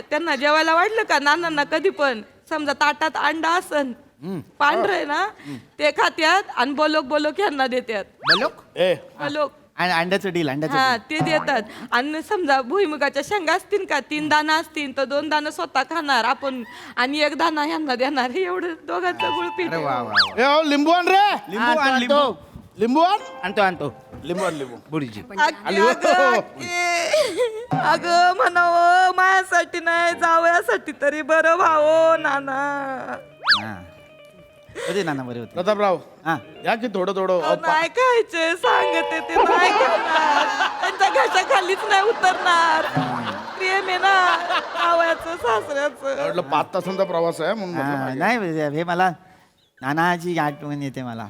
त्यांना जेवायला वाटलं का नानांना कधी पण समजा ताटात अंडा असन पांढरं आहे ना ते खात्यात आणि बोलोक बोलोक ह्यांना देतात बलोक बोलोक अंड्याचं डील हा ते देतात आणि समजा भुईमुगाच्या शेंगा असतील का 3 दाणा असतील तर 2 दाणं स्वतः खाणार आपण आणि 1 दाणा ह्यांना देणार हे एवढं दोघांचं गुळपीठ आहे. वा वा लिंबू आण रे लिंबू आण लिंबू. लिंबू आण आणतो लिंबू आण लिंबू बुडीजी. अगं म्हणावं माझ्यासाठी नाही जावयासाठी तरी बरं भावो नाना कधी नाना बरे होते. प्रतापराव हा या की थोडं थोडं अहो, नाही खायचे सांगते ते नाही खाणार त्यांच्या घशा खालीच नाही उतरणार प्रेम आहे ना जावयाचं सासऱ्याचं म्हटलं 5 तासांचा प्रवास आहे म्हणून म्हटलं मागे. नाही हे मला नानाची आठवण येते मला.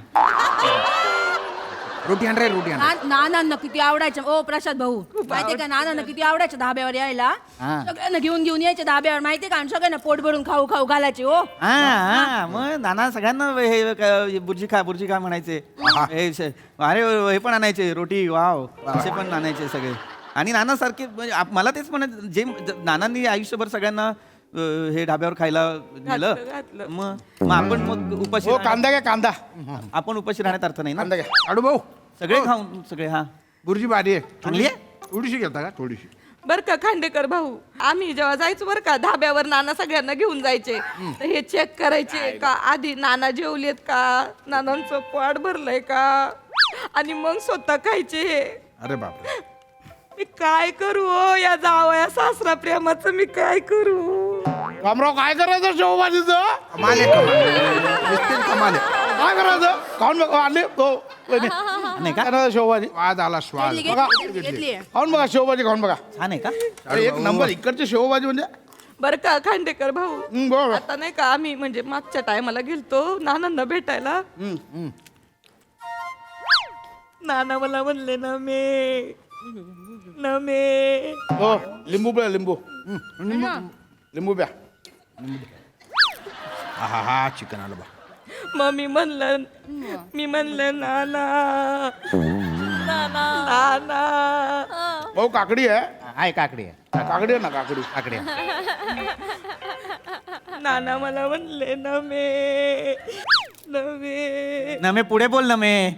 रोटी आण रे रोटी आण. नानांना किती आवडायचं ओ प्रसाद भाऊ माहितीये का नानांना किती आवडायचं धाब्यावर यायला हा. सगळ्यांना घेऊन यायचे धाब्यावर माहितीये का आणि सगळ्यांना पोट भरून खाऊ घालायचे हो हा मग नाना सगळ्यांना हे बुर्जी खा म्हणायचे. अरे हे पण आणायचे रोटी वाव असे पण आणायचे सगळे. आणि नाना सारखे म्हणजे मला तेच म्हणत जे नानांनी आयुष्यभर सगळ्यांना हे ढाब्यावर खायला नेलं घातलं. मग आपण मग उपाशी हो राहण्यात- कांदा घ्या कांदा आपण उपाशी राहण्यात अर्थ नाही ना. कांदा घ्या साडू भाऊ सगळे खाऊन सगळे हा बुर्जी भारी आहे. चांगली आहे? थोडीशी घेता का थोडीशी. बर का खांडेकर भाऊ आम्ही जेव्हा जायचो बरं का धाब्यावर नाना सगळ्यांना घेऊन जायचे तर हे चेक करायचे का आधी नाना जेवलेत का नानांचं पोट भरलंय का आणि मग स्वतः खायचे हे अरे बापरे. मी काय करू हो या जावया सासरा प्रेमाचं मी काय करू कामराव काय करायचं शेवभाजीचं कमाल आहे कमाल. नुसतीच कमाल आहे. काय करायचं खाऊन बघा आणले हो वहिनी. नाही का काय करायचं शेवभाजी स्वाद आला स्वाद. घेतली खाऊन बघा शेवभाजी खाऊन बघा छान आहे का. अरे एक नंबर इकडची शेवभाजी म्हणजे बर का खांडेकर भाऊ बरोबर आता नाही का आम्ही म्हणजे मागच्या टायमाला गेलतो नानांना भेटायला नाना मला म्हणले ना मे हो लिंबू प्या लिंबू लिंबू प्या हा हा चिकन आलं बा. मग मी म्हणलं नाना नाना भाऊ काकडी आहे आहे काकडी आहे. काकडी आहे ना काकडी काकडी आहे. नाना मला म्हणले नमे नमे पुढे बोल नमे.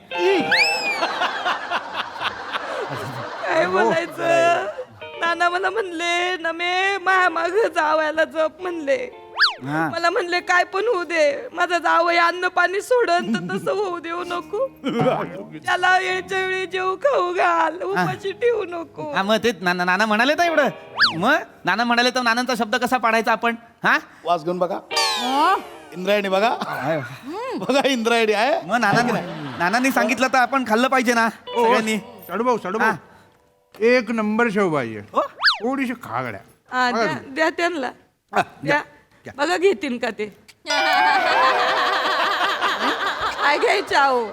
काय बोलायचं नाना मला म्हणले नमे माया माग जावायला जप म्हणले हा. मला म्हणले काय पण होऊ दे माझा जावई अन्न पाणी सोडन तर तसं होऊ देऊ नको त्याला याच्या वेळी जेव खाऊ घाल उपाशी ठेवू नको हा मग ते नाना म्हणाले तर एवढं मग नाना म्हणाले तर नानांचा शब्द कसा पाडायचा आपण हा वास घेऊन बघा इंद्रायणी बघा बघा इंद्रायणी आहे मग नानांनी सांगितलं तर आपण खाल्लं पाहिजे ना सगळ्यांनी. साडू भाऊ साडू भाऊ एक नंबर शेवभाजी आहे. हो? थोडीशी खागड्या. हा द्या त्यांना द्या बघा घेतील का ते काय घ्यायचे आहो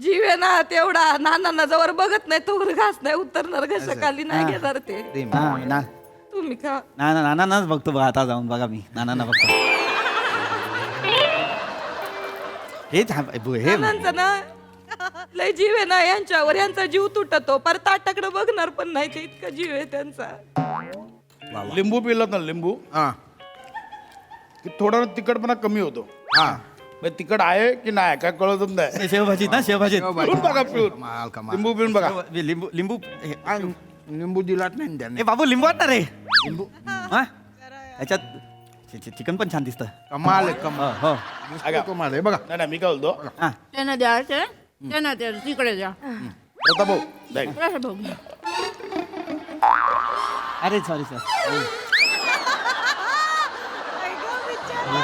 जीव आहे ना तेवढा नानांना जवळ बघत नाही तोवर घास नाही उतरणार घशाखाली नाही घेणार ते हा, तुम्ही खा नानांनाच बघतो बघा आता जाऊन बघा मी नानांना बघतो. हे नानांचा ना लय जीव आहे ना यांच्यावर यांचा जीव तुटतो पर ताटाकडे बघणार पण नाही ते इतका जीव आहे त्यांचा लिंबू पिलं ना लिंबू हा की थोडा तिखटपणा कमी होतो हा म्हणजे तिखट आहे की नाही काय कळतच नाही. शेवभाजी ना शेवभाजी पिऊन बघा पिऊन कमाल कमाल लिंबू पिऊन बघा. लिंबू लिंबू लिंबू दिलाच नाही त्यांनी. ए बाबू लिंबू वाटणार रे लिंबू हा याच्यात चिकन पण छान दिसतं. कमाल आहे, कमाल हो ऐका. कमाल आहे बघा. नाही नाही मी काय बोलतो हा त्यांना द्या त्यांना द्या तिकडे द्या प्रताप भाऊ द्या. प्रसाद भाऊ अरे सॉरी सर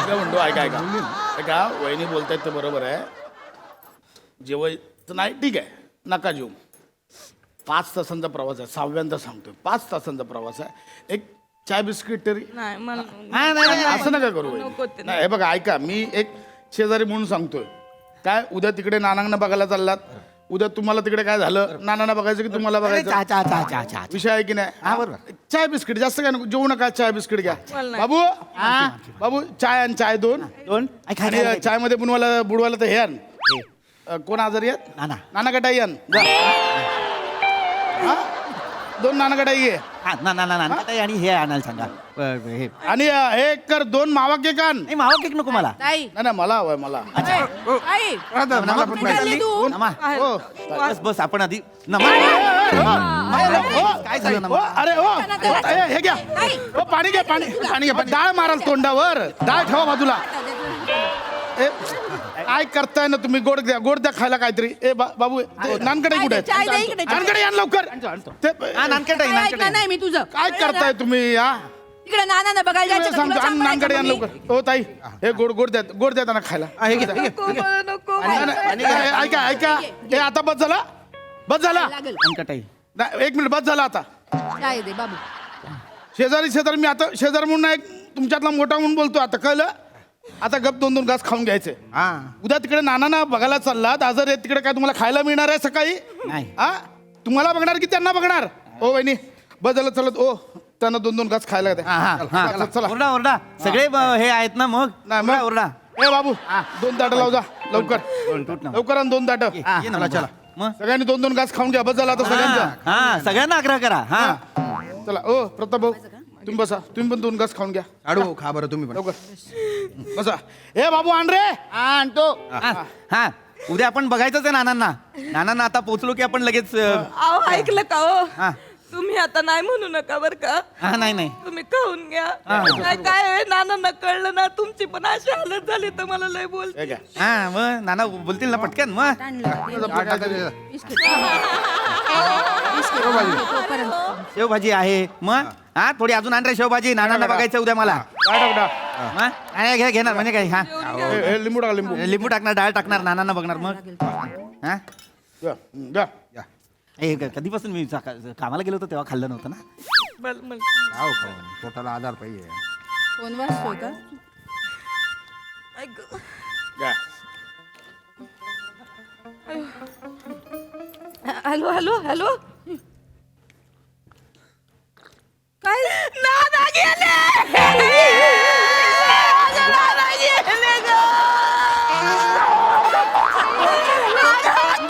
काय म्हणतो ऐका ऐका ऐका वहिनी बोलतायत ते बरोबर आहे. जेवायचं नाही ठीक आहे नका जेऊ. 5 तासांचा प्रवास आहे. 6व्यांदा सांगतोय 5 तासांचा प्रवास आहे. एक चाय बिस्किट तरी नाही मला नाही, असं नका करू नको वहिनी. ते. नाही हे बघा ऐका मी एक शेजारी म्हणून सांगतोय. काय उद्या तिकडे नानांना बघायला चाललात. उद्या तुम्हाला तिकडे काय झालं नानांना बघायचं की तुम्हाला बघायचं चहा चहा चहा चहा चहा विषय आहे की नाही. हा, बरोबर. चाय बिस्किट जास्त काय नको जेवू नका. चाय बिस्किट घ्या मला नाही. बाबू बाबू चाय आणि चाय 2 दोन आणि चाय मध्ये बुडवायला तर हे आण. कोण आजारी आहेत नाना नाना कटाई आण जा. हा 2 नाना कटाई घे हा ना ना ना ना आणि हे आणायला सांगा हे आणि हे कर 2 मावा केक आण. नाही मावा केक नको मला ताई नाही नाही मला हवंय मला. आई मला पण कुठे चालली तू नमा हो बस बस आपण आधी नमा काय झालं हो, नमा अरे हो हे घ्या हो पाणी घ्या पाणी पाणी घ्या डाळ माराल तोंडावर. डाळ ठेवा बाजूला. ए, काय करताय ना तुम्ही. गोड द्या खायला काहीतरी. ए बाबू ते नानकडे कुठे आहेत? चाय दे इकडे, चाय. नानकडे आण लवकर ते- हा नानकेट आहे ऐक ना, नाही मी तुझं काय करताय तुम्ही हा तिकडे नानांना बघायला जायचं का? सांगतो तुला आण सांभाळायचं नानकडे आण का मी? लवकर. हो ताई हे गोड द्या त्यांना खायला. नको मला नको नाही, ऐका ऐका हे आता बस झाला लागेल नानकेट आहे नाही, 1 मिनिट बस झाला आता. चाय दे बाबू शेजारी मी आता शेजार म्हणून नाही तुमच्यातला मोठा म्हणून बोलतो. आता कळलं. आता गप 2 घास खाऊन घ्यायचे. हा उद्या तिकडे नानांना बघायला चाललात आजार आहेत तिकडे काय तुम्हाला खायला मिळणार आहे सकाळी. नाही. हा तुम्हाला बघणार की त्यांना बघणार. ओ वहिनी बस झालं चलत. ओ त्यांना 2 घास खायला द्या. हा हा चला, हा चला. ओरडा ओरडा सगळे हे आहेत ना मग नाही, ओरडा मग. ओरडा ए बाबू 2 ताटं लाव जा लवकर टूट ना. लवकर आणि 2 ताटं. ये ना चला मग सगळ्यांनी 2 घास खाऊन घ्या. बस झाला आता सगळ्यांचा. हा सगळ्यांना आग्रह करा हा चला ओ प्रताप भाऊ तुम्ही बसा. तुम्ही पण 2 घास खाऊन घ्या आडू खा बरं तुम्ही पण. लवकर बसा. ए बाबू आण रे. आणतो. हा हा उद्या आपण बघायचंच आहे नानांना आता पोचलो की आपण लगेच अहो ऐकलं का हो हा तुम्ही आता नाही म्हणू नका बर का. हा नाही नाही तुम्ही खाऊन घ्या नाही काय आहे, नानांना कळलं ना तुमची पण अशी हालत झाली तर मला लय बोल हे घ्या. हा मग नाना बोलतील ना पटकन मग शेवभाजी आहे मग हा थोडी अजून आण रे शेवभाजी नानांना बघायचं उद्या मला काय टाकता? मग आणि घेणार म्हणजे काय हा हे लिंबू टाका लिंबू. लिंबू टाकणार डाळ टाकणार नानांना बघणार मग हा द्या, द्या. हे कधीपासून मी कामाला गेलो होतो तेव्हा खाल्लं नव्हतं ना खाऊ खाऊ पोटाला आधार पाहिजे. फोन वाजतोय का द्या. हॅलो हॅलो हॅलो काय नाना गेले माझे नाना गेले ग.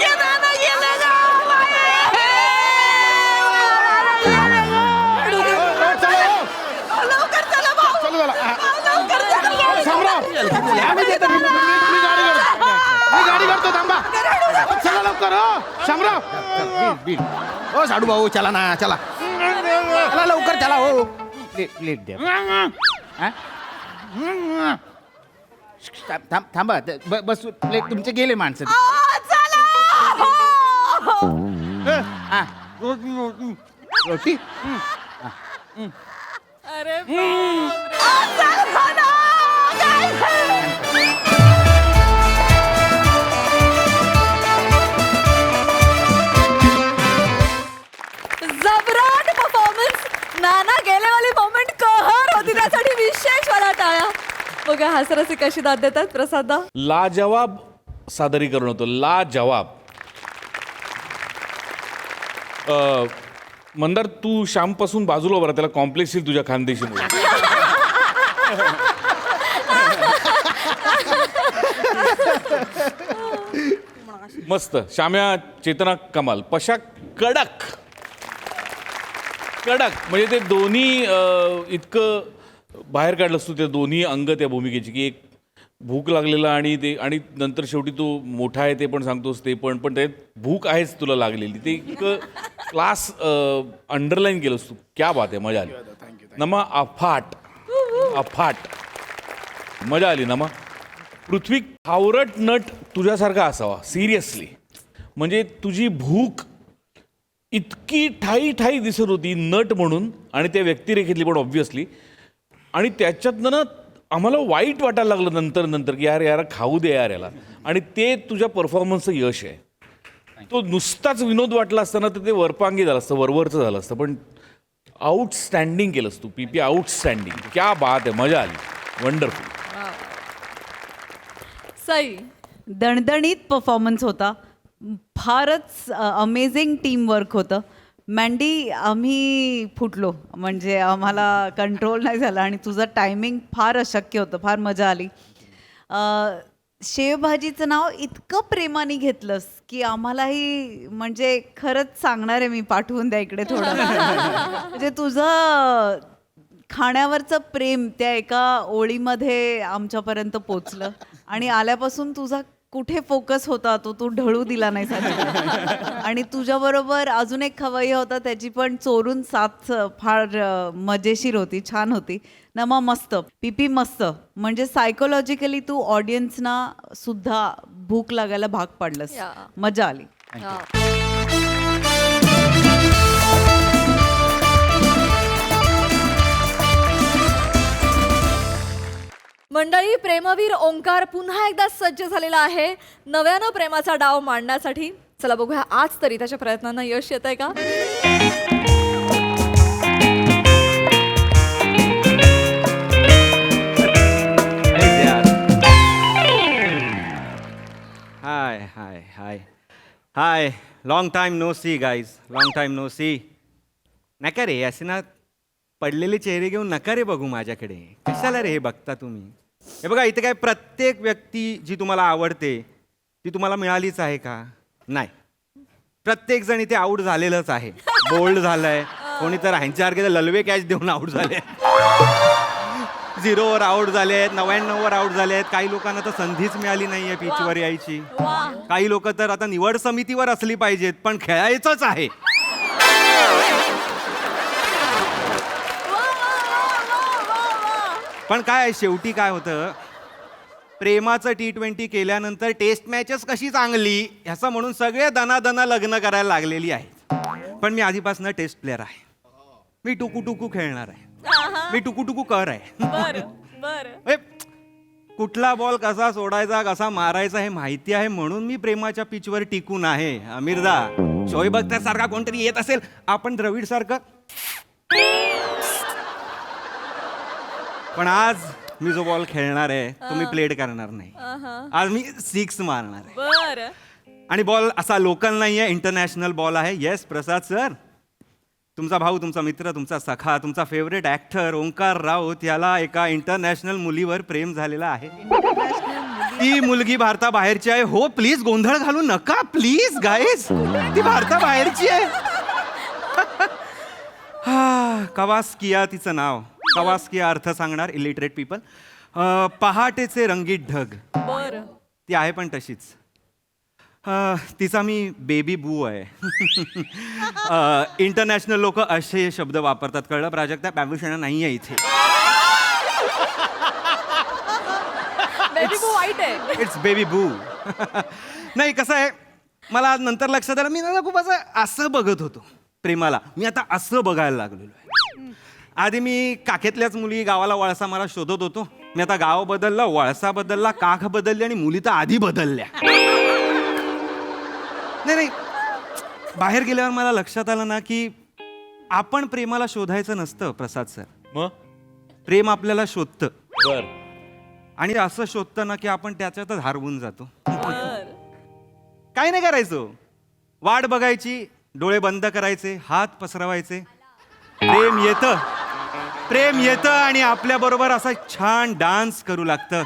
नाना गेले ग. लवकर चला भाऊ चला चला. लवकर चला शामराव आम्ही देतो. मी गाडी करतो थांबा. चला लवकर हो शामराव. ओ साडू भाऊ चला ना चला चला लवकर चला हो. प्लेट द्या हा? थांबा बस प्लेट तुमचे गेले माणसं हा रोटी अरे जबराट परफॉर्मन्स. नाना गेलेवाली मोमेंट कहर होती त्यासाठी विशेष मला टाळ्या. बघा हासरसी कशी दाद देतात प्रसादा. लाजवाब सादरीकरण होतं लाजवाब. मंदार तू श्यामपासून बाजूला बरा त्याला कॉम्प्लेक्स येईल तुझ्या खानदेशीमुळे. मस्त. श्याम्या चेतना कमाल. पशा कडक कडक म्हणजे ते दोन्ही इतकं बाहेर काढलंस तू ते दोन्ही अंग त्या भूमिकेची की एक भूक लागलेला आणि ते आणि नंतर शेवटी तू मोठा आहे ते पण सांगतोस ते पण ते भूक आहेच तुला लागलेली ते एक क्लास अंडरलाईन केलंस तू. क्या बात आहे, मजा आली नमा. अफाट अफाट मजा आली नमा. पृथ्वी खावरट नट तुझ्यासारखा असावा सिरियसली. म्हणजे तुझी भूक इतकी ठाई ठाई दिसत होती नट म्हणून आणि त्या व्यक्तिरेखेतली पण ऑब्व्हियसली. आणि त्याच्यातनं ना आम्हाला वाईट वाटायला लागलं नंतर की यार खाऊ दे यार. आणि ते तुझ्या परफॉर्मन्सचं यश आहे. तो नुसताच विनोद वाटला असताना तर ते वरपांगी झालं असतं, वरवरचं झालं असतं. पण आउटस्टँडिंग केलंस तू पीपी, आउटस्टँडिंग. क्या बात आहे, मजा आली, वंडरफुल. सई. दणदणीत परफॉर्मन्स होता. फारच अमेझिंग टीम वर्क होतं. मँडी आम्ही फुटलो, म्हणजे आम्हाला कंट्रोल नाही झाला आणि तुझं टायमिंग फार अशक्य होतं. फार मजा आली. शेवभाजीचं नाव इतकं प्रेमाने घेतलंस की आम्हालाही म्हणजे खरंच सांगणार आहे मी, पाठवून द्या इकडे थोडं. म्हणजे तुझं खाण्यावरचं प्रेम त्या एका ओळीमध्ये आमच्यापर्यंत पोचलं आणि आल्यापासून तुझा कुठे फोकस होता तो तू ढळू दिला नाही साजिद. आणि तुझ्याबरोबर अजून एक खवय्या होता, त्याची पण चोरून साथ फार मजेशीर होती, छान होती. नमा मस्त, पीपी मस्त. म्हणजे सायकोलॉजिकली तू ऑडियन्सना सुद्धा भूक लागायला भाग पाडलंस. मजा आली. मंडळी, प्रेमवीर ओंकार पुन्हा एकदा सज्ज झालेला आहे नव्यानं प्रेमाचा डाव मांडण्यासाठी. चला बघूया आज तरी त्याच्या प्रयत्नांना यश येत आहे का. Hi hi hi hi. Long time no see guys, long time no see. नका रे असे ना पडलेले चेहरे घेऊन नका रे बघू माझ्याकडे. कशाला रे हे बघता तुम्ही. हे बघा, इथे काय प्रत्येक व्यक्ती जी तुम्हाला आवडते ती तुम्हाला मिळालीच आहे का? नाही. प्रत्येक जण इथे आऊट झालेलंच आहे. बोल्ड झालंय, कोणी तर ह्यांच्यासारखे ललवे कॅच देऊन आऊट झाले, 0वर आऊट झाले आहेत, 99वर आऊट झाले आहेत. काही लोकांना तर संधीच मिळाली नाहीये पिचवर यायची. काही लोक तर आता निवड समितीवर असली पाहिजेत पण खेळायचंच आहे. पण काय शेवटी काय होतं, प्रेमाचं T20 केल्यानंतर टेस्ट मॅचेस कशी चांगली ह्याचं म्हणून सगळे दना लग्न करायला लागलेली आहेत. पण मी आधीपासून टेस्ट प्लेअर आहे. मी टुकू खेळणार आहे. मी टुकू कर आहे. कुठला बॉल कसा सोडायचा कसा मारायचा हे माहिती आहे म्हणून मी प्रेमाच्या पिचवर टिकून आहे. अमीरदा, शोएब अख्तर सारखा कोणतरी येत असेल, आपण द्रविड सारखं. पण आज मी जो बॉल खेळणार आहे तो मी प्लेड करणार नाही. आज मी 6 मारणार आहे. आणि बॉल असा लोकल नाही आहे, इंटरनॅशनल बॉल आहे. येस प्रसाद सर, तुमचा भाऊ, तुमचा मित्र, तुमचा सखा, तुमचा फेवरेट ॲक्टर ओंकार राऊत याला एका इंटरनॅशनल मुलीवर प्रेम झालेला आहे. ती मुलगी भारताबाहेरची आहे. हो प्लीज गोंधळ घालू नका प्लीज गाईज, ती भारताबाहेरची आहे. कवास्किया तिचं नाव. कवास्किया अर्थ सांगणार इलिटरेट पीपल. पहाटेचे रंगीत ढग, ती आहे पण तशीच. तिचा मी बेबी बू आहे. इंटरनॅशनल लोक असे शब्द वापरतात, कळलं प्राजक्ता? बॅम्बुशेना नाही आहे इथे. इट्स बेबी बू. नाही कसं आहे, मला नंतर लक्षात आलं, मी ना खूप असं बघत होतो प्रेमाला. मी आता असं बघायला लागलेलो आहे. आधी मी काखेतल्याच मुली गावाला वळसा मला शोधत होतो. मी आता गाव बदललं, वळसा बदलला, काख बदलली आणि मुली तर आधी बदलल्या. नाही बाहेर गेल्यावर मला लक्षात आलं ना की आपण प्रेमाला शोधायचं नसतं प्रसाद सर. मग प्रेम आपल्याला शोधतं. बर. आणि असं शोधतं ना की आपण त्याच्यातच हरवून जातो. काय नाही करायचं, वाट बघायची, डोळे बंद करायचे, हात पसरवायचे. प्रेम येतं आणि आपल्या बरोबर असा छान डान्स करू लागतं.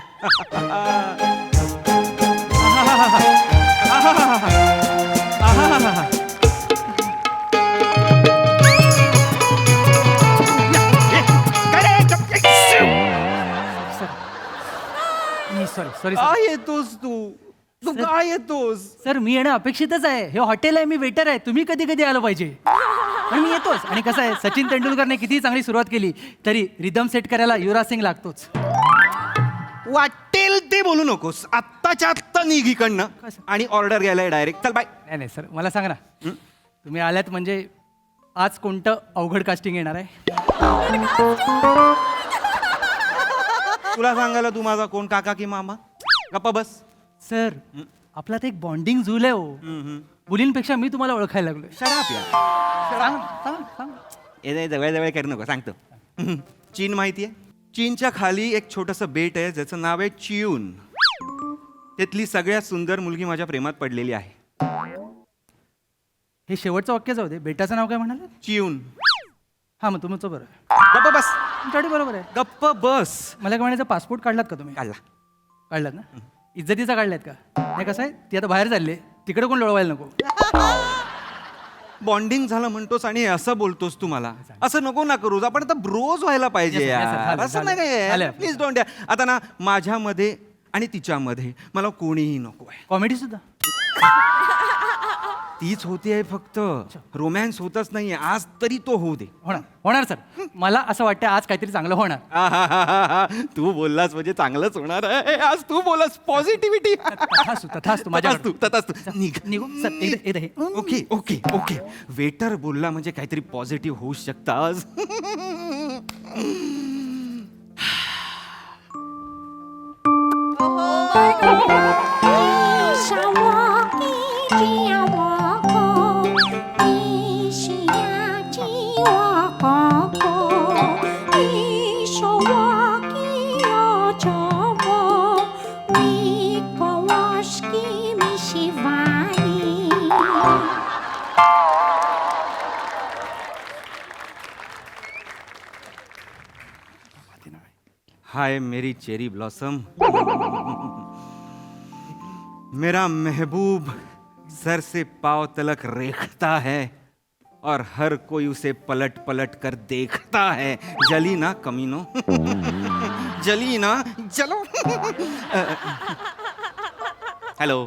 सॉरी सॉरी काय येतोस तू काय येतोस? सर मी येणं अपेक्षितच आहे. हे हॉटेल आहे, मी वेटर आहे. तुम्ही कधी कधी आलं पाहिजे पण मी येतोच. आणि कसं आहे, सचिन तेंडुलकरने किती चांगली सुरुवात केली तरी रिदम सेट करायला युवराज सिंग लागतोच. वाटेल ते बोलू नकोस. आत्ताच्या आत्ता निघ इकडनं आणि ऑर्डर घ्यायला डायरेक्ट. चल बाय. नाही नाही सर, मला सांगा ना, तुम्ही आल्यात म्हणजे आज कोणतं अवघड कास्टिंग येणार आहे? तुला सांगायला तू माझा कोण, काका की मामा? गप्पा बस. सर आपला ते एक बॉन्डिंग झूल आहे हो. मुलींपेक्षा मी तुम्हाला ओळखायला लागलोय. शराब या सांग सांग सांग. जवळ जवळ करू नको, सांगतो. चीन माहितीये? चीनच्या खाली एक छोटंसं बेट आहे ज्याचं नाव आहे चियून. तिथली सगळ्यात सुंदर मुलगी माझ्या प्रेमात पडलेली आहे. हे शेवटचं वाक्य जाऊ दे. बेटाचं नाव काय म्हणाले? चियून. हा मग तुमचं बरं आहे. गप्प बस. तुमच्याकडे बरोबर आहे. गप्प बस. मला काय म्हणायचं, पासपोर्ट काढलात का तुम्ही? काढला. काढलात ना? इज्जतीचा काढलात का? नाही कसं आहे, ती आता बाहेर चालली, तिकडे कोण लोळवायला नको. बॉन्डिंग झालं म्हणतोस आणि हे असं बोलतोस तू मला. असं नको ना करूस. आपण आता ब्रोज व्हायला पाहिजे Yes, sir, yes, sir. यार. झालं, असं झालं. नाही झालं. काय. Please don't. आता ना माझ्यामध्ये आणि तिच्यामध्ये मला कोणीही नको आहे. कॉमेडी सुद्धा तीच होती आहे फक्त. रोमॅन्स होतच नाहीये. आज तरी तो होऊ दे. होणार होणार सर. मला असं वाटतं आज काहीतरी चांगलं होणार. तू बोललास म्हणजे चांगलंच होणार आहे. आज तू बोललास. पॉझिटिव्हिटी. तथास्तु माझ्या तथास्तु. निघ. निघू सर. एकदा हे ओके ओके ओके. वेटर बोलला म्हणजे काहीतरी पॉझिटिव्ह होऊ शकतं आज. हाय मेरी चेरी ब्लॉसम. मेरा महबूब सर से पांव तलक रेखता है और हर कोई उसे पलट पलट कर देखता है. जली ना कमीनो. जली ना. चलो. हेलो.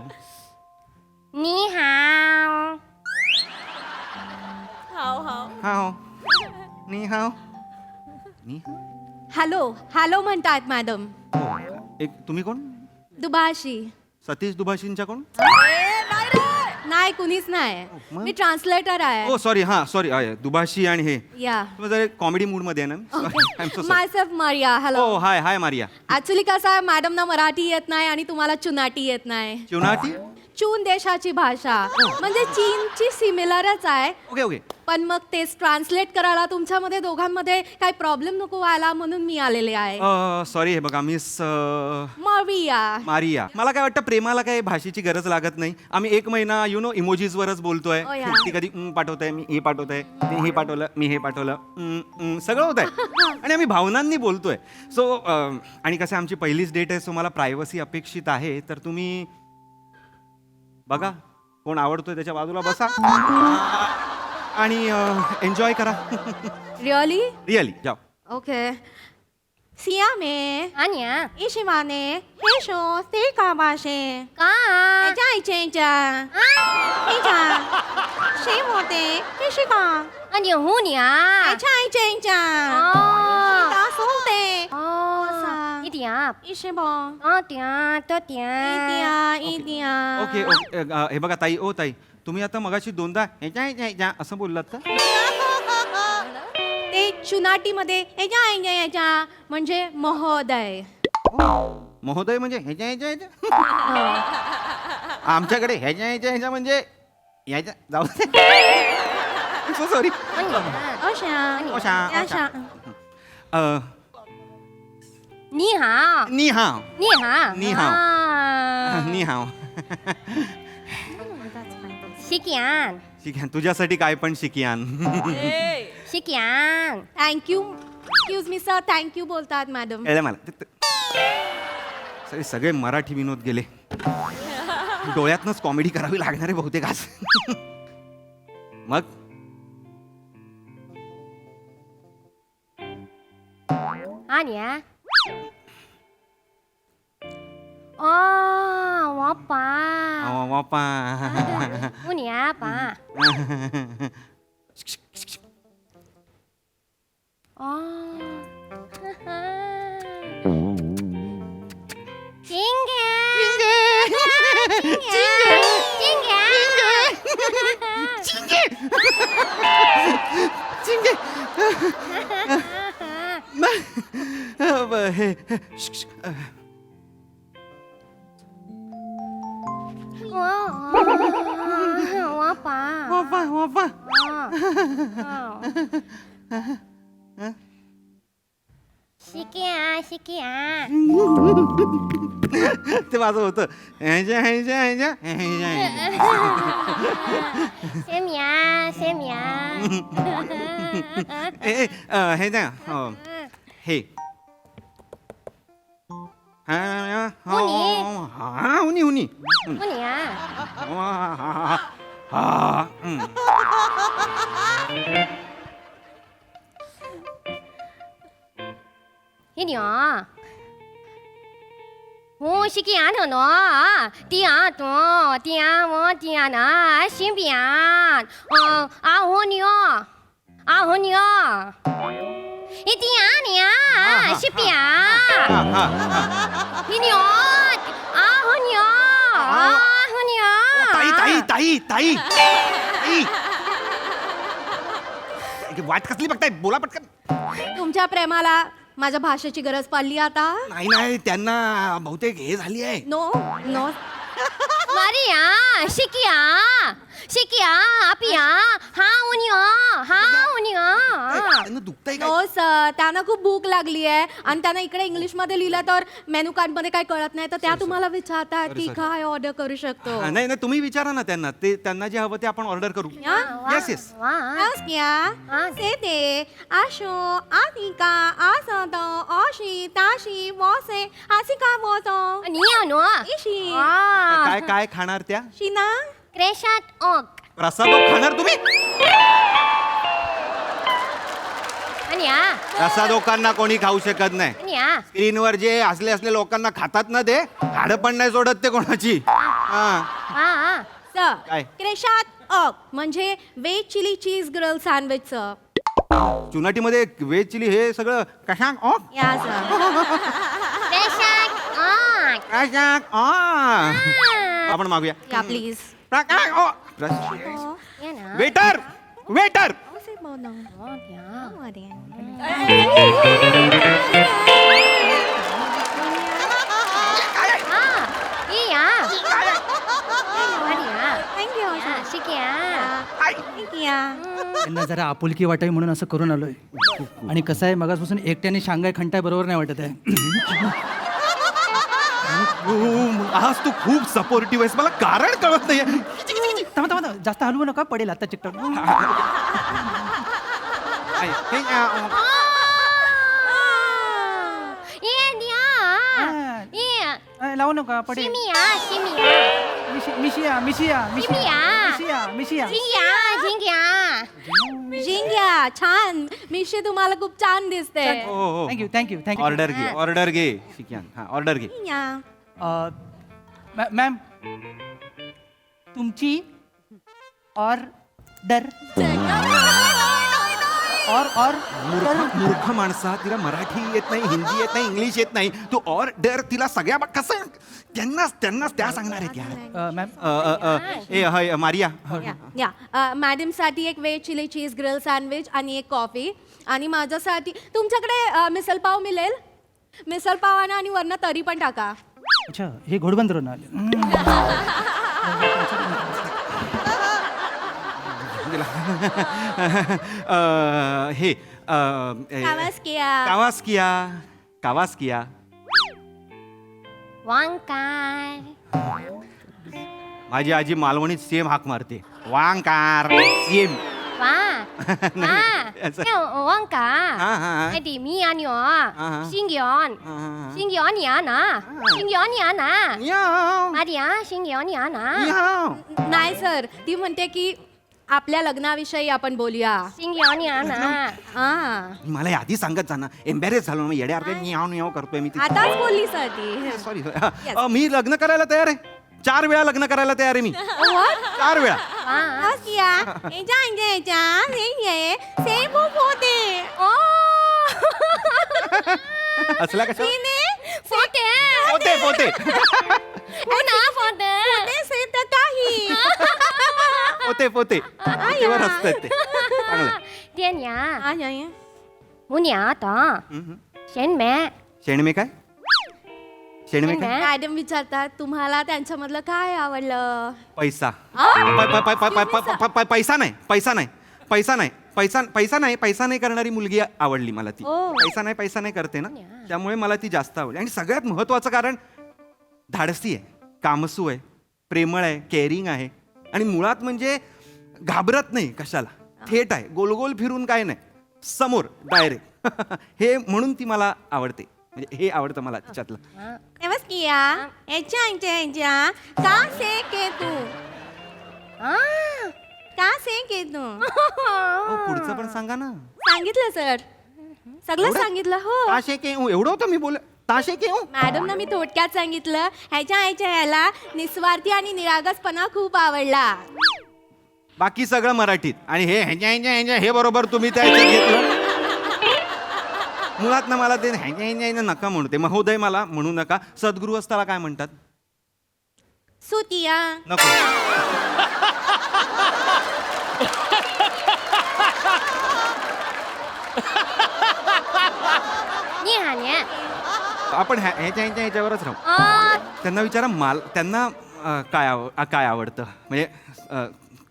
नी हाव. हाओ. नी हाओ. नी हाओ. हॅलो हॅलो म्हणतायत मॅडम. एक तुम्ही कोण? दुभाषी. सतीश दुभाषींच्या कोण? नाही कुणीच नाही. मग? मी ट्रान्सलेटर आहे. ओ सॉरी. हा सॉरी. दुभाषी आणि हे या तुम्ही जरा कॉमेडी मूड मध्ये आहे ना. I am so sorry. Myself Maria. Hello. Oh hi hi Maria. Actually कसं आहे, मॅडमना मराठी येत नाही आणि तुम्हाला चुनाटी येत नाही. चुनाटी. चून देशाची भाषा म्हणजे चीनची सिमिलरच आहे. Okay okay. पण मग तेच ट्रान्सलेट करायला तुमच्यामध्ये दोघांमध्ये काही प्रॉब्लेम नको व्हायला म्हणून मी आलेले आहे. सॉरी. हे बघा मिस मारिया. मारिया. मला काय वाटतं, प्रेमाला काही भाषेची गरज लागत नाही. आम्ही 1 महिना इमोजीज वरच बोलतोय. Oh, yeah. ती कधी पाठवतंय, मी हे पाठवतंय, मी हे पाठवलं, मी हे पाठवलं, सगळं होत आहे. आणि आम्ही भावनांनी बोलतोय. सो आणि कसं आमची पहिलीच डेट आहे, सो मला प्रायव्हसी अपेक्षित आहे. तर तुम्ही बघा कोण आवडतोय त्याच्या बाजूला बसा आणि एन्जॉय करा. रिअली. रिअली. जाओ. ओके. सियामे. 아니야. 이시마네. 해쇼. 세이카바시. 까. 에자 이체자. 에자. 시모데. 해시가. 아니 혼이야. 에자 이체자. 아. 나소데. 이디야. 이시보. 어디야? 또디야. 이디야. 이디야. Okay okay. हे बघा ताई. ओ ताई, तुम्ही आता मगाशी 2दा ह्याच्या ह्याच्या ह्याच्या असं बोललात का? ते चुनाटीमध्ये एजा एजा एजा म्हणजे महोदय. महोदय म्हणजे ह्याच्या ह्याच्या ह्याच्या. आमच्याकडे ह्याच्या ह्याच्या ह्याच्या म्हणजे ह्याच्या. जाऊ सो सॉरी. अशा. ओशा. अशा. 니 하오. नी हाव. 니 하오. 니 हाव. 아. नी हाव. 시키안. शिक्यान. तुझ्यासाठी काय पण शिकियान. 시키안. Thank you. Excuse me sir. Thank you बोलतात मॅडम. कळलं मला. सगळे मराठी विनोद गेले. डोळ्यातनच कॉमेडी करावी लागणार आहे बहुतेक आज. मग 아니야. 我爸， वापा 我娘爸。哦，哈哈。金哥，金哥，金哥，金哥，हे 我爸， वापा शिक्या शिक्या ते माझं होतं ह्याच्या ह्याच्या ह्याच्या ह्याच्या सेम्या सेम्या हे द्या हे हुनी हुनी उन्या हिन्या हो शिक्या नो तिया तो तिया वो तिया ना शिम्पियान आ होन्यो इतिया निया शिपिया हिन्या आ होन्यो ताई ताई ताई ताई ताई वाट कसली बघताय बोला पटकन तुमच्या प्रेमाला माझ्या भाषेची गरज पडली आता नाही नाही त्यांना बहुतेक हे झाली आहे नो नो मारिया शिकिया शिकिया आपिया हा उनिया त्यांना दुखतंय काय हो सर त्यांना खूप भूक लागली आहे आणि त्यांना इकडे इंग्लिश मध्ये लिहिलं तर मेनू कार्ड मध्ये काही कळत नाही तर त्या तुम्हाला विचारतात की काय ऑर्डर करू शकतो नाही नाही तुम्ही विचारा ना त्यांना ते त्यांना जे हवं ते आपण ऑर्डर करू येस येस सेते आशो आनिका आसतो ओशी ताशी वोसे आसिका वोसो नियानो इशी काय काय खाणार त्या शिना क्रेशात ओक रस्सा खाणार तुम्ही रस्सा लोकांना कोणी खाऊ शकत नाही स्क्रीनवर जे असले लोकांना खातात ना ते हाडं पण नाही सोडत ते कोणाची काय? क्रेशात ओक म्हणजे veg chilli cheese grill sandwich चुनाटीमध्ये वेज चिली हे सगळं कशाक ऑफ या सर आपण मागूया या प्लीज वेटर वेटर त्यांना जरा आपुलकी वाटावी म्हणून असं करून आलोय आणि कसं आहे मगाचपासून एकट्याने शांघाय खंटाय बरोबर नाही वाटत आहे आज तू खूप सपोर्टिव्ह आहेस मला कारण कळत नाही थांबा जास्त हलवू नका पडेल आता चिकटक लावू नका पडेल मिशिया मिशिया मिशिया मिशिया झिंग्या छान मिशी तुम्हाला खूप छान दिसते थँक्यू थँक्यू थँक्यू ऑर्डर घे शिक्यान हा ऑर्डर घे मॅम तुमची ऑर्डर और मूर्ख माणसा तिला मराठी येत नाही हिंदी येत नाही इंग्लिश येत नाही तू ऑर्डर तिला सगळ्या कसं त्यांनाच त्या सांगणार आहेत यार मॅम ए हय मारिया या मॅडम साठी एक veg chilli cheese grill sandwich आणि एक कॉफी आणि माझ्यासाठी तुमच्याकडे मिसल पाव मिळेल मिसल पाव आणि वरनं तरी पण टाका अच्छा हे घोडबंदरून आले हे कावास्किया कावास्किया वांकार माझी आजी मालवणीत सेम हाक मारते वांकार सेम वांकार ती मी आणि शिंग्योन शिंग्योन या ना शिंग्योन या ना मारिया शिंग्योन या ना नाही सर ती म्हणते की आपल्या लग्नाविषयी आपण बोलूया हा मला आधी सांगत जा ना, एम्बॅरेस झालो ना, येड्यासारखं न्याव न्याव करतोय मी. आताच बोलली सर ती सॉरी. मी लग्न करायला तयार आहे. 4 वेळा लग्न करायला तयार आहे मी. 4 वेळा. असला कशा पोते पोते पोते पोते पोतेवर हसतायत ते. चांगलं. शेणमे काय? शेणमे काय? मॅडम विचारतात तुम्हाला त्यांच्यामधलं काय आवडलं. पैसा. पैसा नाही, पैसा नाही, पैसा नाही, पैसा नाही करणारी मुलगी आवडली मला ती. पैसा नाही करते ना, त्यामुळे मला ती जास्त आवडली. आणि सगळ्यात महत्वाचं कारण धाडसी आहे, कामसू आहे, प्रेमळ आहे, केअरिंग आहे आणि मुळात म्हणजे घाबरत नाही कशाला. थेट आहे, गोल फिरून काय नाही, समोर डायरेक्ट. हे म्हणून ती मला आवडते. म्हणजे हे आवडतं मला तिच्यातलं. पुढचं पण सांगा ना. सांगितलं सर, सगळं सांगितलं. हो ताशे के एवढं होतं मी बोल. ताशे के मॅडम ना मी थोडक्यात सांगितलं. ह्याच्या याला निस्वार्थी आणि निरागसपणा खूप आवडला. बाकी सगळं मराठीत. आणि हे ह्याच्या हे बरोबर तुम्ही त्या ह्याच्यात घेतलं. मुळात ना मला ते ह्याच्या नका म्हणू, ते महोदय मला म्हणू नका. सद्गुरू असताना काय म्हणतात? सुतिया. नको. आपण ह्याच्यावरच राहू. त्यांना विचारा त्यांना काय आवडतं, म्हणजे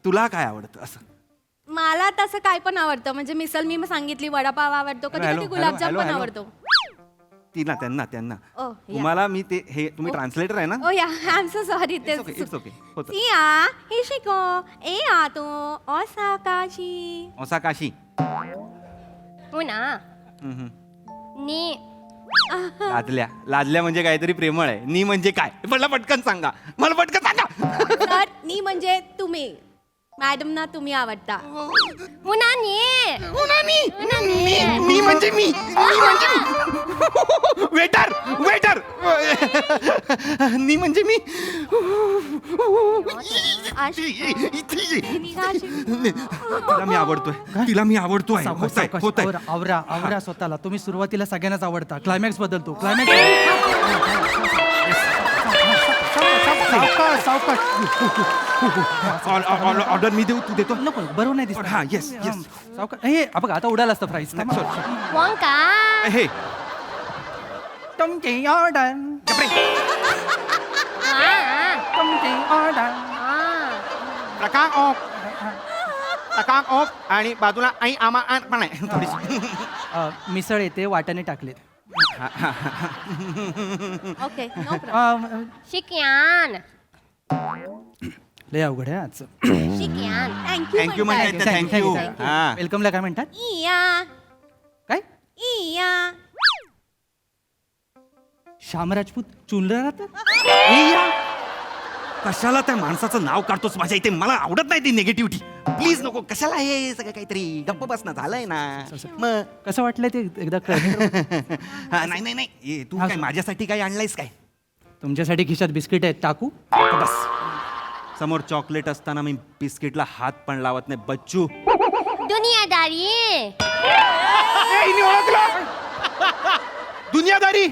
तुला काय आवडतं असं. मला तसं काय पण आवडतं. म्हणजे मिसल मी सांगितली, वडापाव आवडतो, कधी कधी गुलाबजाम पण आवडतो. त्यांना Oh, तुम्हाला मी ते हे तुम्ही ट्रान्सलेटर आहे ना. Oh yeah I am so sorry. It's okay. हिशिको ए आतो ओसाकाशी. ओसाकाशी. लादल्या म्हणजे काहीतरी प्रेमळ आहे. नी म्हणजे काय? मला पटकन सांगा. सर नी म्हणजे तुम्ही. मॅडम ना तुम्ही आवडता. मी म्हणजे मी. वेटर नी म्हणजे मी. तिला मी आवडतोय. आवरा स्वतःला. तुम्ही सुरुवातीला सगळ्यांनाच आवडता, क्लायमॅक्स बदलतो. क्लायमॅक्स ऑर्डर मी देऊ, तू देतो? नको, बरोबर नाही दिसत. हा येस सावकाश. हे बघा आता उडाला असतं प्राईस. हे तुमची ऑर्डर. तुमची ऑर्डर. टकाक ओक आणि बाजूला आई आमा पण आहे थोडीशी. मिसळ येते, वाटाणे टाकलेत. ओके लय अवघड आहे आज. थँक्यू म्हणतात. थँक्यू. वेलकमला काय म्हणतात? काय? श्याम राजपूत चुनला राहतात. कशाला त्या माणसाचं नाव काढतोस माझ्या इथे? मला आवडत नाही ती निगेटिव्हिटी. प्लीज नको. कशाला हे सगळं काहीतरी गप्प बसणं झालंय ना. मग कसं वाटलंय ते एकदा नाही. तू काय माझ्यासाठी काय आणलंयस काय? तुमच्यासाठी खिशात बिस्किट आहेत, टाकू? बस. समोर चॉकलेट असताना मी बिस्किटला हात पण लावत नाही बच्चू. दुनियादारी. दुनियादारी.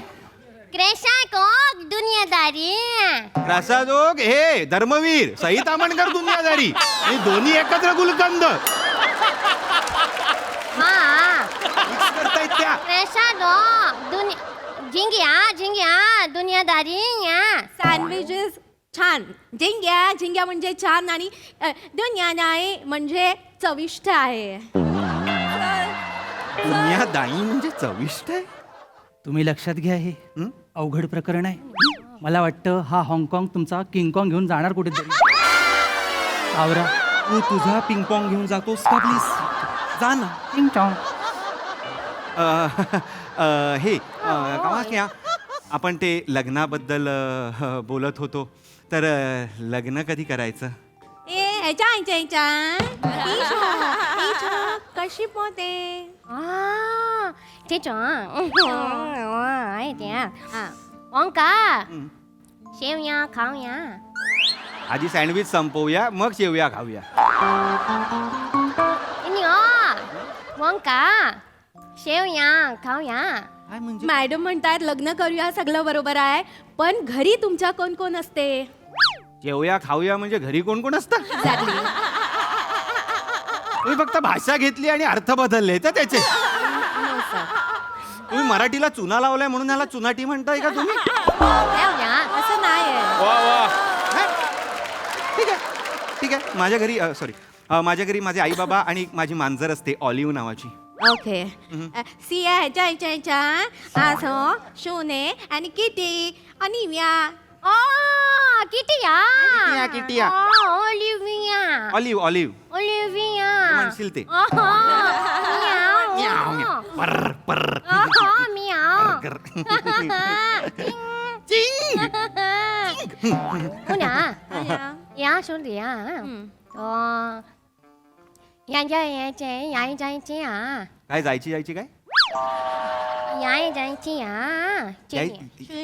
दुनियादारी. प्रसादोग हे धर्मवीर सई तामणकर दुनियादारी आणि दोन्ही एकत्र गुलकंद मिक्स करतायत त्या. झिंग्या दुनियादारी. सँडविचेस छान. झिंग्या म्हणजे छान आणि दुनियादारी म्हणजे चविष्ट आहे. दुनियादारी म्हणजे चविष्ट आहे. तुम्ही लक्षात घ्या, हे अवघड प्रकरण आहे. मला वाटतं हा हाँगकाँग तुमचा किंगकॉंग घेऊन जाणार कुठेतरी. आवरा. तू तुझा पिंगपॉंग घेऊन जातोस का? प्लीज जा ना. किंगकॉंग. हे क्या आपण ते लग्नाबद्दल बोलत होतो, तर लग्न कधी करायचं? कशी पोते 啊，这种，哎点啊，王嘎，咸鸭烤鸭， आधी सँडविच संपवूया मग शेवया खाऊया. 你哦，王嘎，咸鸭烤鸭。 काय म्हणजे मॅडम म्हणतायत लग्न करूया सगळं बरोबर आहे पण घरी तुमच्या कोण कोण असते शेवया खाऊया म्हणजे घरी कोण कोण असतं? तुम्ही फक्त भाषा घेतली आणि अर्थ बदलले तर त्याचे. तुम्ही मराठीला चुना लावलाय म्हणून ह्याला चुनाटी म्हणताय का तुम्ही? असं नाही आहे वा वा. ठीक आहे ठीक आहे. माझ्या घरी सॉरी माझ्या घरी माझे आई बाबा आणि माझी मांजर असते ऑलिव्ह नावाची. ओके सिया च्या आसो शोने आणि किटी अनिव्या 哦，Kitty 呀 Kitty 呀 哦，Olivia， Olive Olive Olivia， म्हणशील ते. 哦，喵喵， पर्र पर्र 哦，喵， कर. 姑娘，呀，兄弟呀，哦，呀啊， काय जायची जायची काय? 呀，去年点，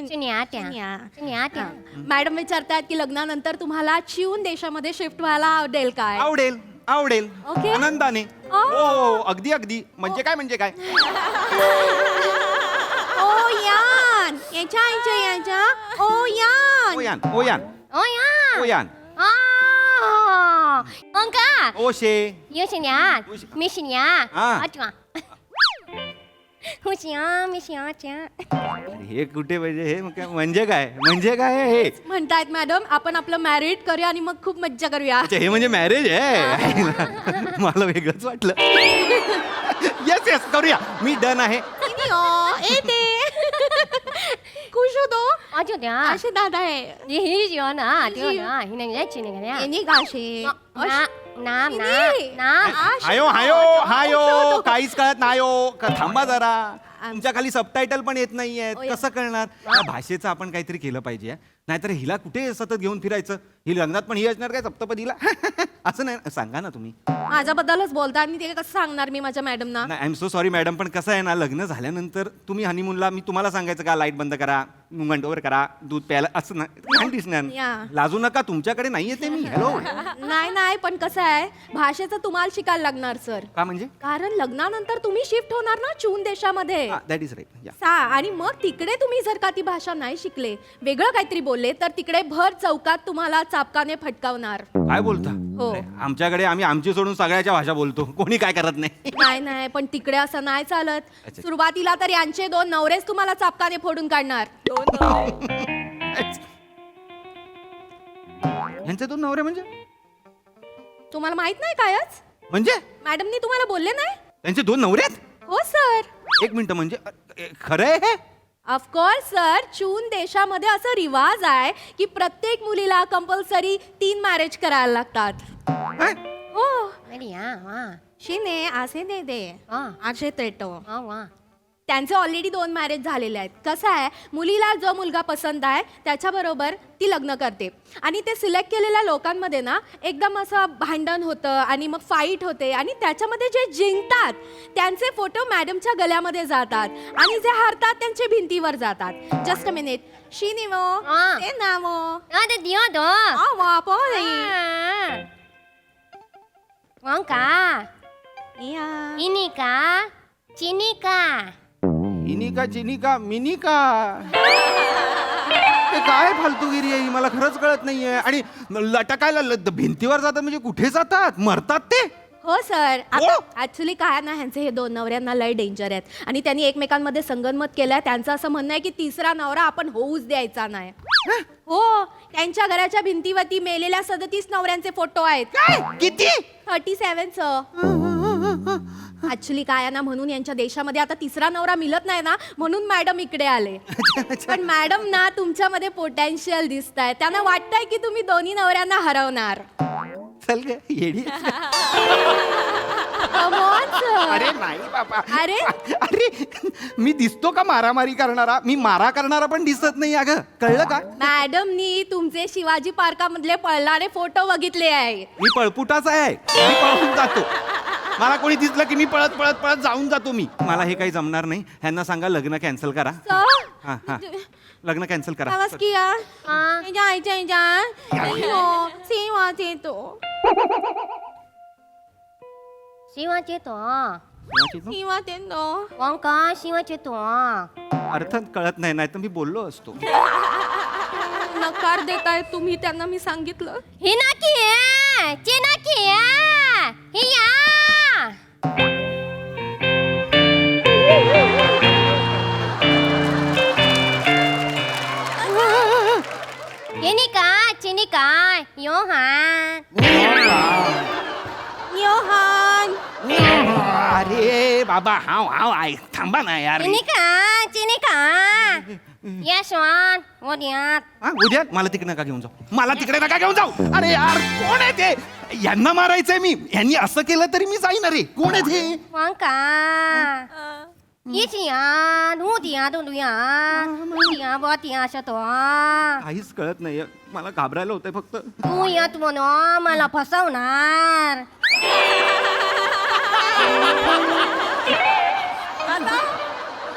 去年点， मॅडम विचारतायत की लग्नानंतर तुम्हाला चिऊन देशामध्ये शिफ्ट व्हायला आवडेल काय आवडेल आवडेल ओके. आनंदाने. हो अगदी अगदी. म्हणजे काय म्हणजे काय? ओ यान याच्या ओ यान ओयान ओयान 哦呀， ओयान 哦，王哥， ओशे 有新年，没新年，啊这个，不行，没行，这。 हे कुठे पाहिजे हे मग म्हणजे काय आहे हे? म्हणतायत मॅडम आपण आपलं मॅरिड करूया आणि मग खूप मज्जा करूया अच्छा हे म्हणजे मॅरेज आहे. मला वेगळंच वाटलं. येस येस करूया मी डन आहे. खुश होतो 啊，就点， असे दादा आहे 你很喜欢的啊，挺好的啊，现在你在吃那个呀？ यांनी गाशे 拿， हायो हायो हायो काहीच कळत नायो. थांबा जरा. तुमच्या खाली सबटायटल पण येत नाहीये कसं करणार? या भाषेचं आपण काहीतरी केलं पाहिजे. नाहीतर हिला कुठे सतत घेऊन फिरायचं? ही लग्नात पण ही असणार काय सप्तपदीला? असं नाही सांगा ना तुम्ही. माझ्याबद्दलच बोलता आणि ते कसं सांगणार मी माझ्या मॅडमना नाही I am so sorry madam पण कसं आहे ना लग्न झाल्यानंतर तुम्ही हनीमूनला मी तुम्हाला सांगायचं का लाईट बंद करा मुंगंट ओव्हर करा दूध प्यायला असं नाही दिसणार. या. लाजू नका तुमच्याकडे नाही येते मी. हॅलो नाही पण कसं आहे भाषेचं तुम्हाला शिकायला लागणार सर का म्हणजे कारण लग्नानंतर तुम्ही शिफ्ट होणार ना चून देशामध्ये दॅट इज राईट. आणि मग तिकडे तुम्ही जर का ती भाषा नाही शिकले वेगळं काहीतरी बोलले तर तिकडे भर चौकात तुम्हाला चापकाने फटकावणार काय बोलता? हो. अरे, आमच्याकडे आम्ही आमची सोडून सगळ्याच्या भाषा बोलतो कोणी काय करत नाही. नाही पण तिकडे असं नाही चालत अच्छा. सुरुवातीला तर यांचे 2 नवरेच तुम्हाला चापकाने फोडून काढणार यांचे 2 नवरे म्हणजे तुम्हाला माहित नाही कायच म्हणजे मॅडमनी तुम्हाला बोलले नाही त्यांचे 2 नवरे आहेत? हो सर एक मिनिट म्हणजे खरं आहे हे? ऑफकोर्स सर चून देशामध्ये असं रिवाज आहे की प्रत्येक मुलीला कंपल्सरी 3 मॅरेज करायला लागतात काय? हो 哪里呀？哇， शिने असे दे दे 啊 असे तेटो 啊哇， त्यांचे ऑलरेडी 2 मॅरेज झालेले आहेत कसं आहे मुलीला जो मुलगा पसंत आहे त्याच्याबरोबर ती लग्न करते आणि ते सिलेक्ट केलेल्या लोकांमध्ये ना एकदम असं भांडण होतं आणि मग फाईट होते आणि त्याच्यामध्ये जे जिंकतात त्यांचे फोटो मॅडमच्या गळ्यामध्ये जातात आणि जे हारतात त्यांचे भिंतीवर जातात जस्ट अ मिनिट शिनिवो आ. ते नावो 啊，这挺好的。 वा पोरी. 啊，王嘎， या. 伊尼嘎，吉尼嘎。 इनिका चिनिका मिनिका ते काय फालतूगिरी आहे ही मला खरंच कळत नाहीये. आणि लटकायला भिंतीवर जातात म्हणजे कुठे जातात मरतात ते? हो सर आता ऍक्च्युली काय ना ह्यांचे हे 2 नवऱ्यांना लय डेंजर आहेत आणि त्यांनी एकमेकांमध्ये संगनमत केलंय त्यांचं असं म्हणणं आहे की तिसरा नवरा आपण होऊच द्यायचा नाही हो त्यांच्या घराच्या भिंतीवरती मेलेल्या 37 नवऱ्यांचे फोटो आहेत काय किती? 37 ऍक्च्युली काय ना म्हणून यांच्या देशामध्ये आता तिसरा नवरा मिळत नाही ना म्हणून मॅडम इकडे आले पण मॅडम ना तुमच्यामध्ये पोटेन्शियल दिसत आहे त्यांना वाटतंय की तुम्ही दोन्ही नवऱ्यांना हरवणार चल ग येडी. Come on, sir. अरे नाही बाबा. अरे अरे मी दिसतो का मारामारी करणारा? मी मारा करणारा पण दिसत नाही अगं, कळलं का? मॅडमनी तुमचे शिवाजी पार्कामधले पळणारे फोटो बघितले आहे. मी पळपुटाच आहे, मी पळून जातो. मला कोणी दिसलं की मी पळत पळत पळत जाऊन जातो मी. मला हे काही जमणार नाही. ह्यांना सांगा लग्न कॅन्सल करा. हा हा लग्न कॅन्सल करा. आवाज किया अर्थ कळत नाही, नाही तर मी बोललो असतो. नकार देताय तुम्ही त्यांना. मी सांगितलं योहान. अरे बाबा हाव हाव आई थांबा ना यार. हा, उद्या मला तिकडे नका घेऊन जाऊ. मला तिकडे नका घेऊन जाऊ. अरे यार कोण आहे ते? यांना मारायचंय मी. यांनी असं केलं तरी मी जाईन. अरे कोण आहे ते? काहीच कळत नाही. मला घाबरायला होतंय फक्त. तू यात म्हणून मला फसवणार.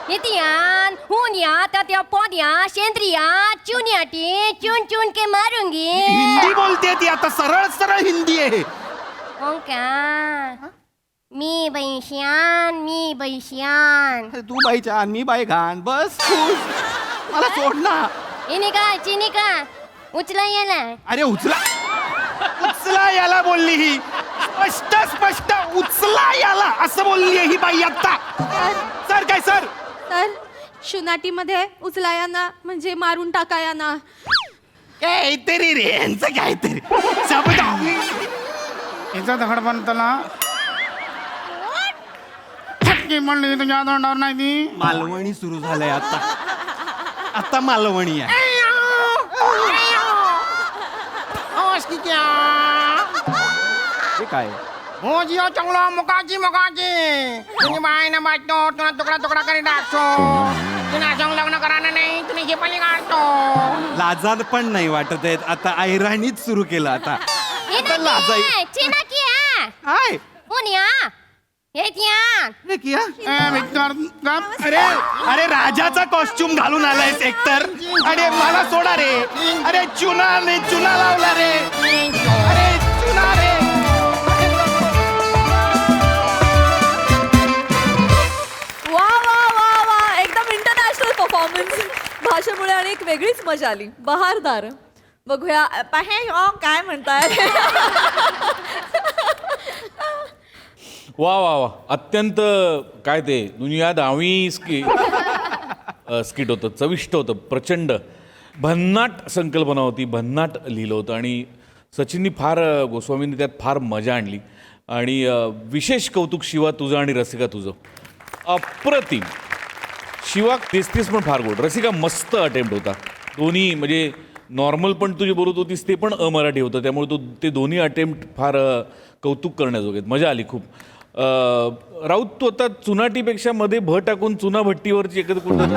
नितियान हुनिया तात्या पोदिया शेंद्रिया चुनियाटी चुन चुन के मारूंगी. हिंदी बोलते ती आता. सरळ सरळ हिंदी आहे. मी बैश्यान. तू बाई छान मी बाई घाण. बस खुश. मला सोड ना. चिनी का उचला याला. अरे उचला उचला याला बोलली ही. स्पष्ट स्पष्ट उचला याला असं बोलली ही बाई आता. सर काय सर? तर शुनाटीमध्ये उचलाया म्हणजे मारून टाकाया ना. काहीतरी रे यांचं काहीतरी शब्द. याचा दगड बनतला म्हणली तुझ्या तोंडावर नाही ती. मालवणी सुरू झालंय आता. आता मालवणी आहे. हे काय? हो जिओ चांगलो मुकाची तुम्ही बाय ना बाजतो तुला तुकडा तुकडा करी टाकतो. तुला संग लग्न करायला नाही तुम्ही हे पण काढतो. लाजात पण नाही वाटत आहेत आता. ऐराणीच सुरू केलं आता. आता लाजाई. हाय हे किया? अरे अरे राजाचा कॉस्ट्युम घालून आलायस एकतर. अरे मला सोडा रे. अरे चुना लावला रे. अरे चुना रे. वा वा वा वा एकदम इंटरनॅशनल परफॉर्मन्स. भाषेमुळे आणि एक वेगळीच मजा आली. बहारदार. बघूया काय म्हणताय. वा वा वा अत्यंत काय ते दुनिया दावी स्किट होतं. चविष्ट होतं. प्रचंड भन्नाट संकल्पना होती. भन्नाट लिहिलं होतं आणि सचिननी गोस्वामींनी त्यात फार मजा आणली. आणि विशेष कौतुक शिवा तुझं आणि रसिका तुझं. अप्रतिम. शिवा 33 पण फार गोड. रसिका मस्त अटेम्प्ट होता. दोन्ही म्हणजे नॉर्मल पण तुझी बोलत होतीस ते पण अमराठी होतं. त्यामुळे ते दोन्ही अटेम्प्ट फार कौतुक करण्याजोगे. मजा आली खूप. राऊत तू आता चुनाटीपेक्षा मध्ये टाकून चुना भट्टीवरची एकत्र कुठं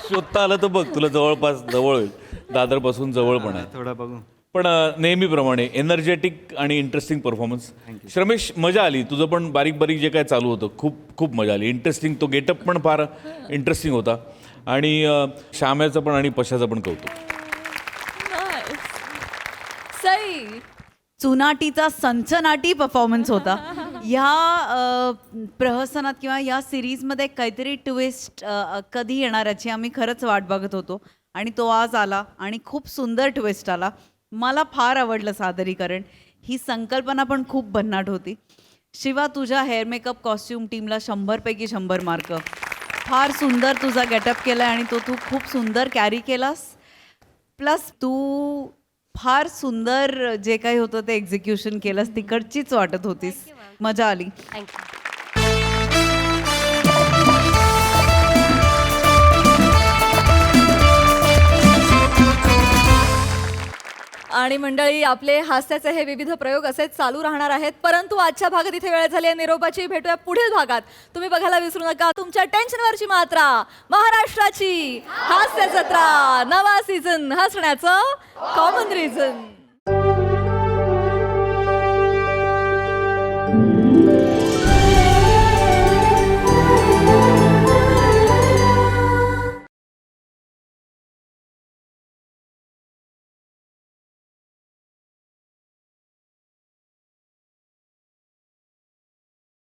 शोधता आलं तर बघ तुला जवळपास जवळ होईल. दादरपासून जवळ पण आहे थोडं बघू. पण नेहमीप्रमाणे एनर्जेटिक आणि इंटरेस्टिंग परफॉर्मन्स. श्रमेश मजा आली. तुझं पण बारीक बारीक जे काय चालू होतं खूप खूप मजा आली. इंटरेस्टिंग. तो गेटअप पण फार इंटरेस्टिंग होता. आणि श्याम्याचं पण आणि पशाचं पण कौतुक. सई. चुनाटीचा सनसनाटी परफॉर्मन्स होता. ह्या प्रहसनात किंवा या सिरीजमध्ये काहीतरी ट्विस्ट कधी येणार याची आम्ही खरंच वाट बघत होतो आणि तो आज आला आणि खूप सुंदर ट्विस्ट आला. मला फार आवडलं सादरीकरण. ही संकल्पना पण खूप भन्नाट होती. शिवा तुझ्या हेअर मेकअप कॉस्ट्यूम टीमला 100 पैकी 100 मार्क. फार सुंदर तुझा गेटअप केला आणि तो तू खूप सुंदर कॅरी केलास. प्लस तू फार सुंदर जे काही होतं ते एक्झिक्युशन केलंस. तिकडचीच वाटत होतीस. मजा आली. आणि मंडळी, आपले हास्याचे हे विविध प्रयोग असेच चालू राहणार आहेत, परंतु आजच्या भागात इथे वेळ झाली आहे निरोपाची. भेटूया पुढील भागात. तुम्ही बघायला विसरू नका तुमच्या टेन्शनवरची मात्रा, महाराष्ट्राची हास्य जत्रा, नवा सीझन, हसण्याचं कॉमन रिझन.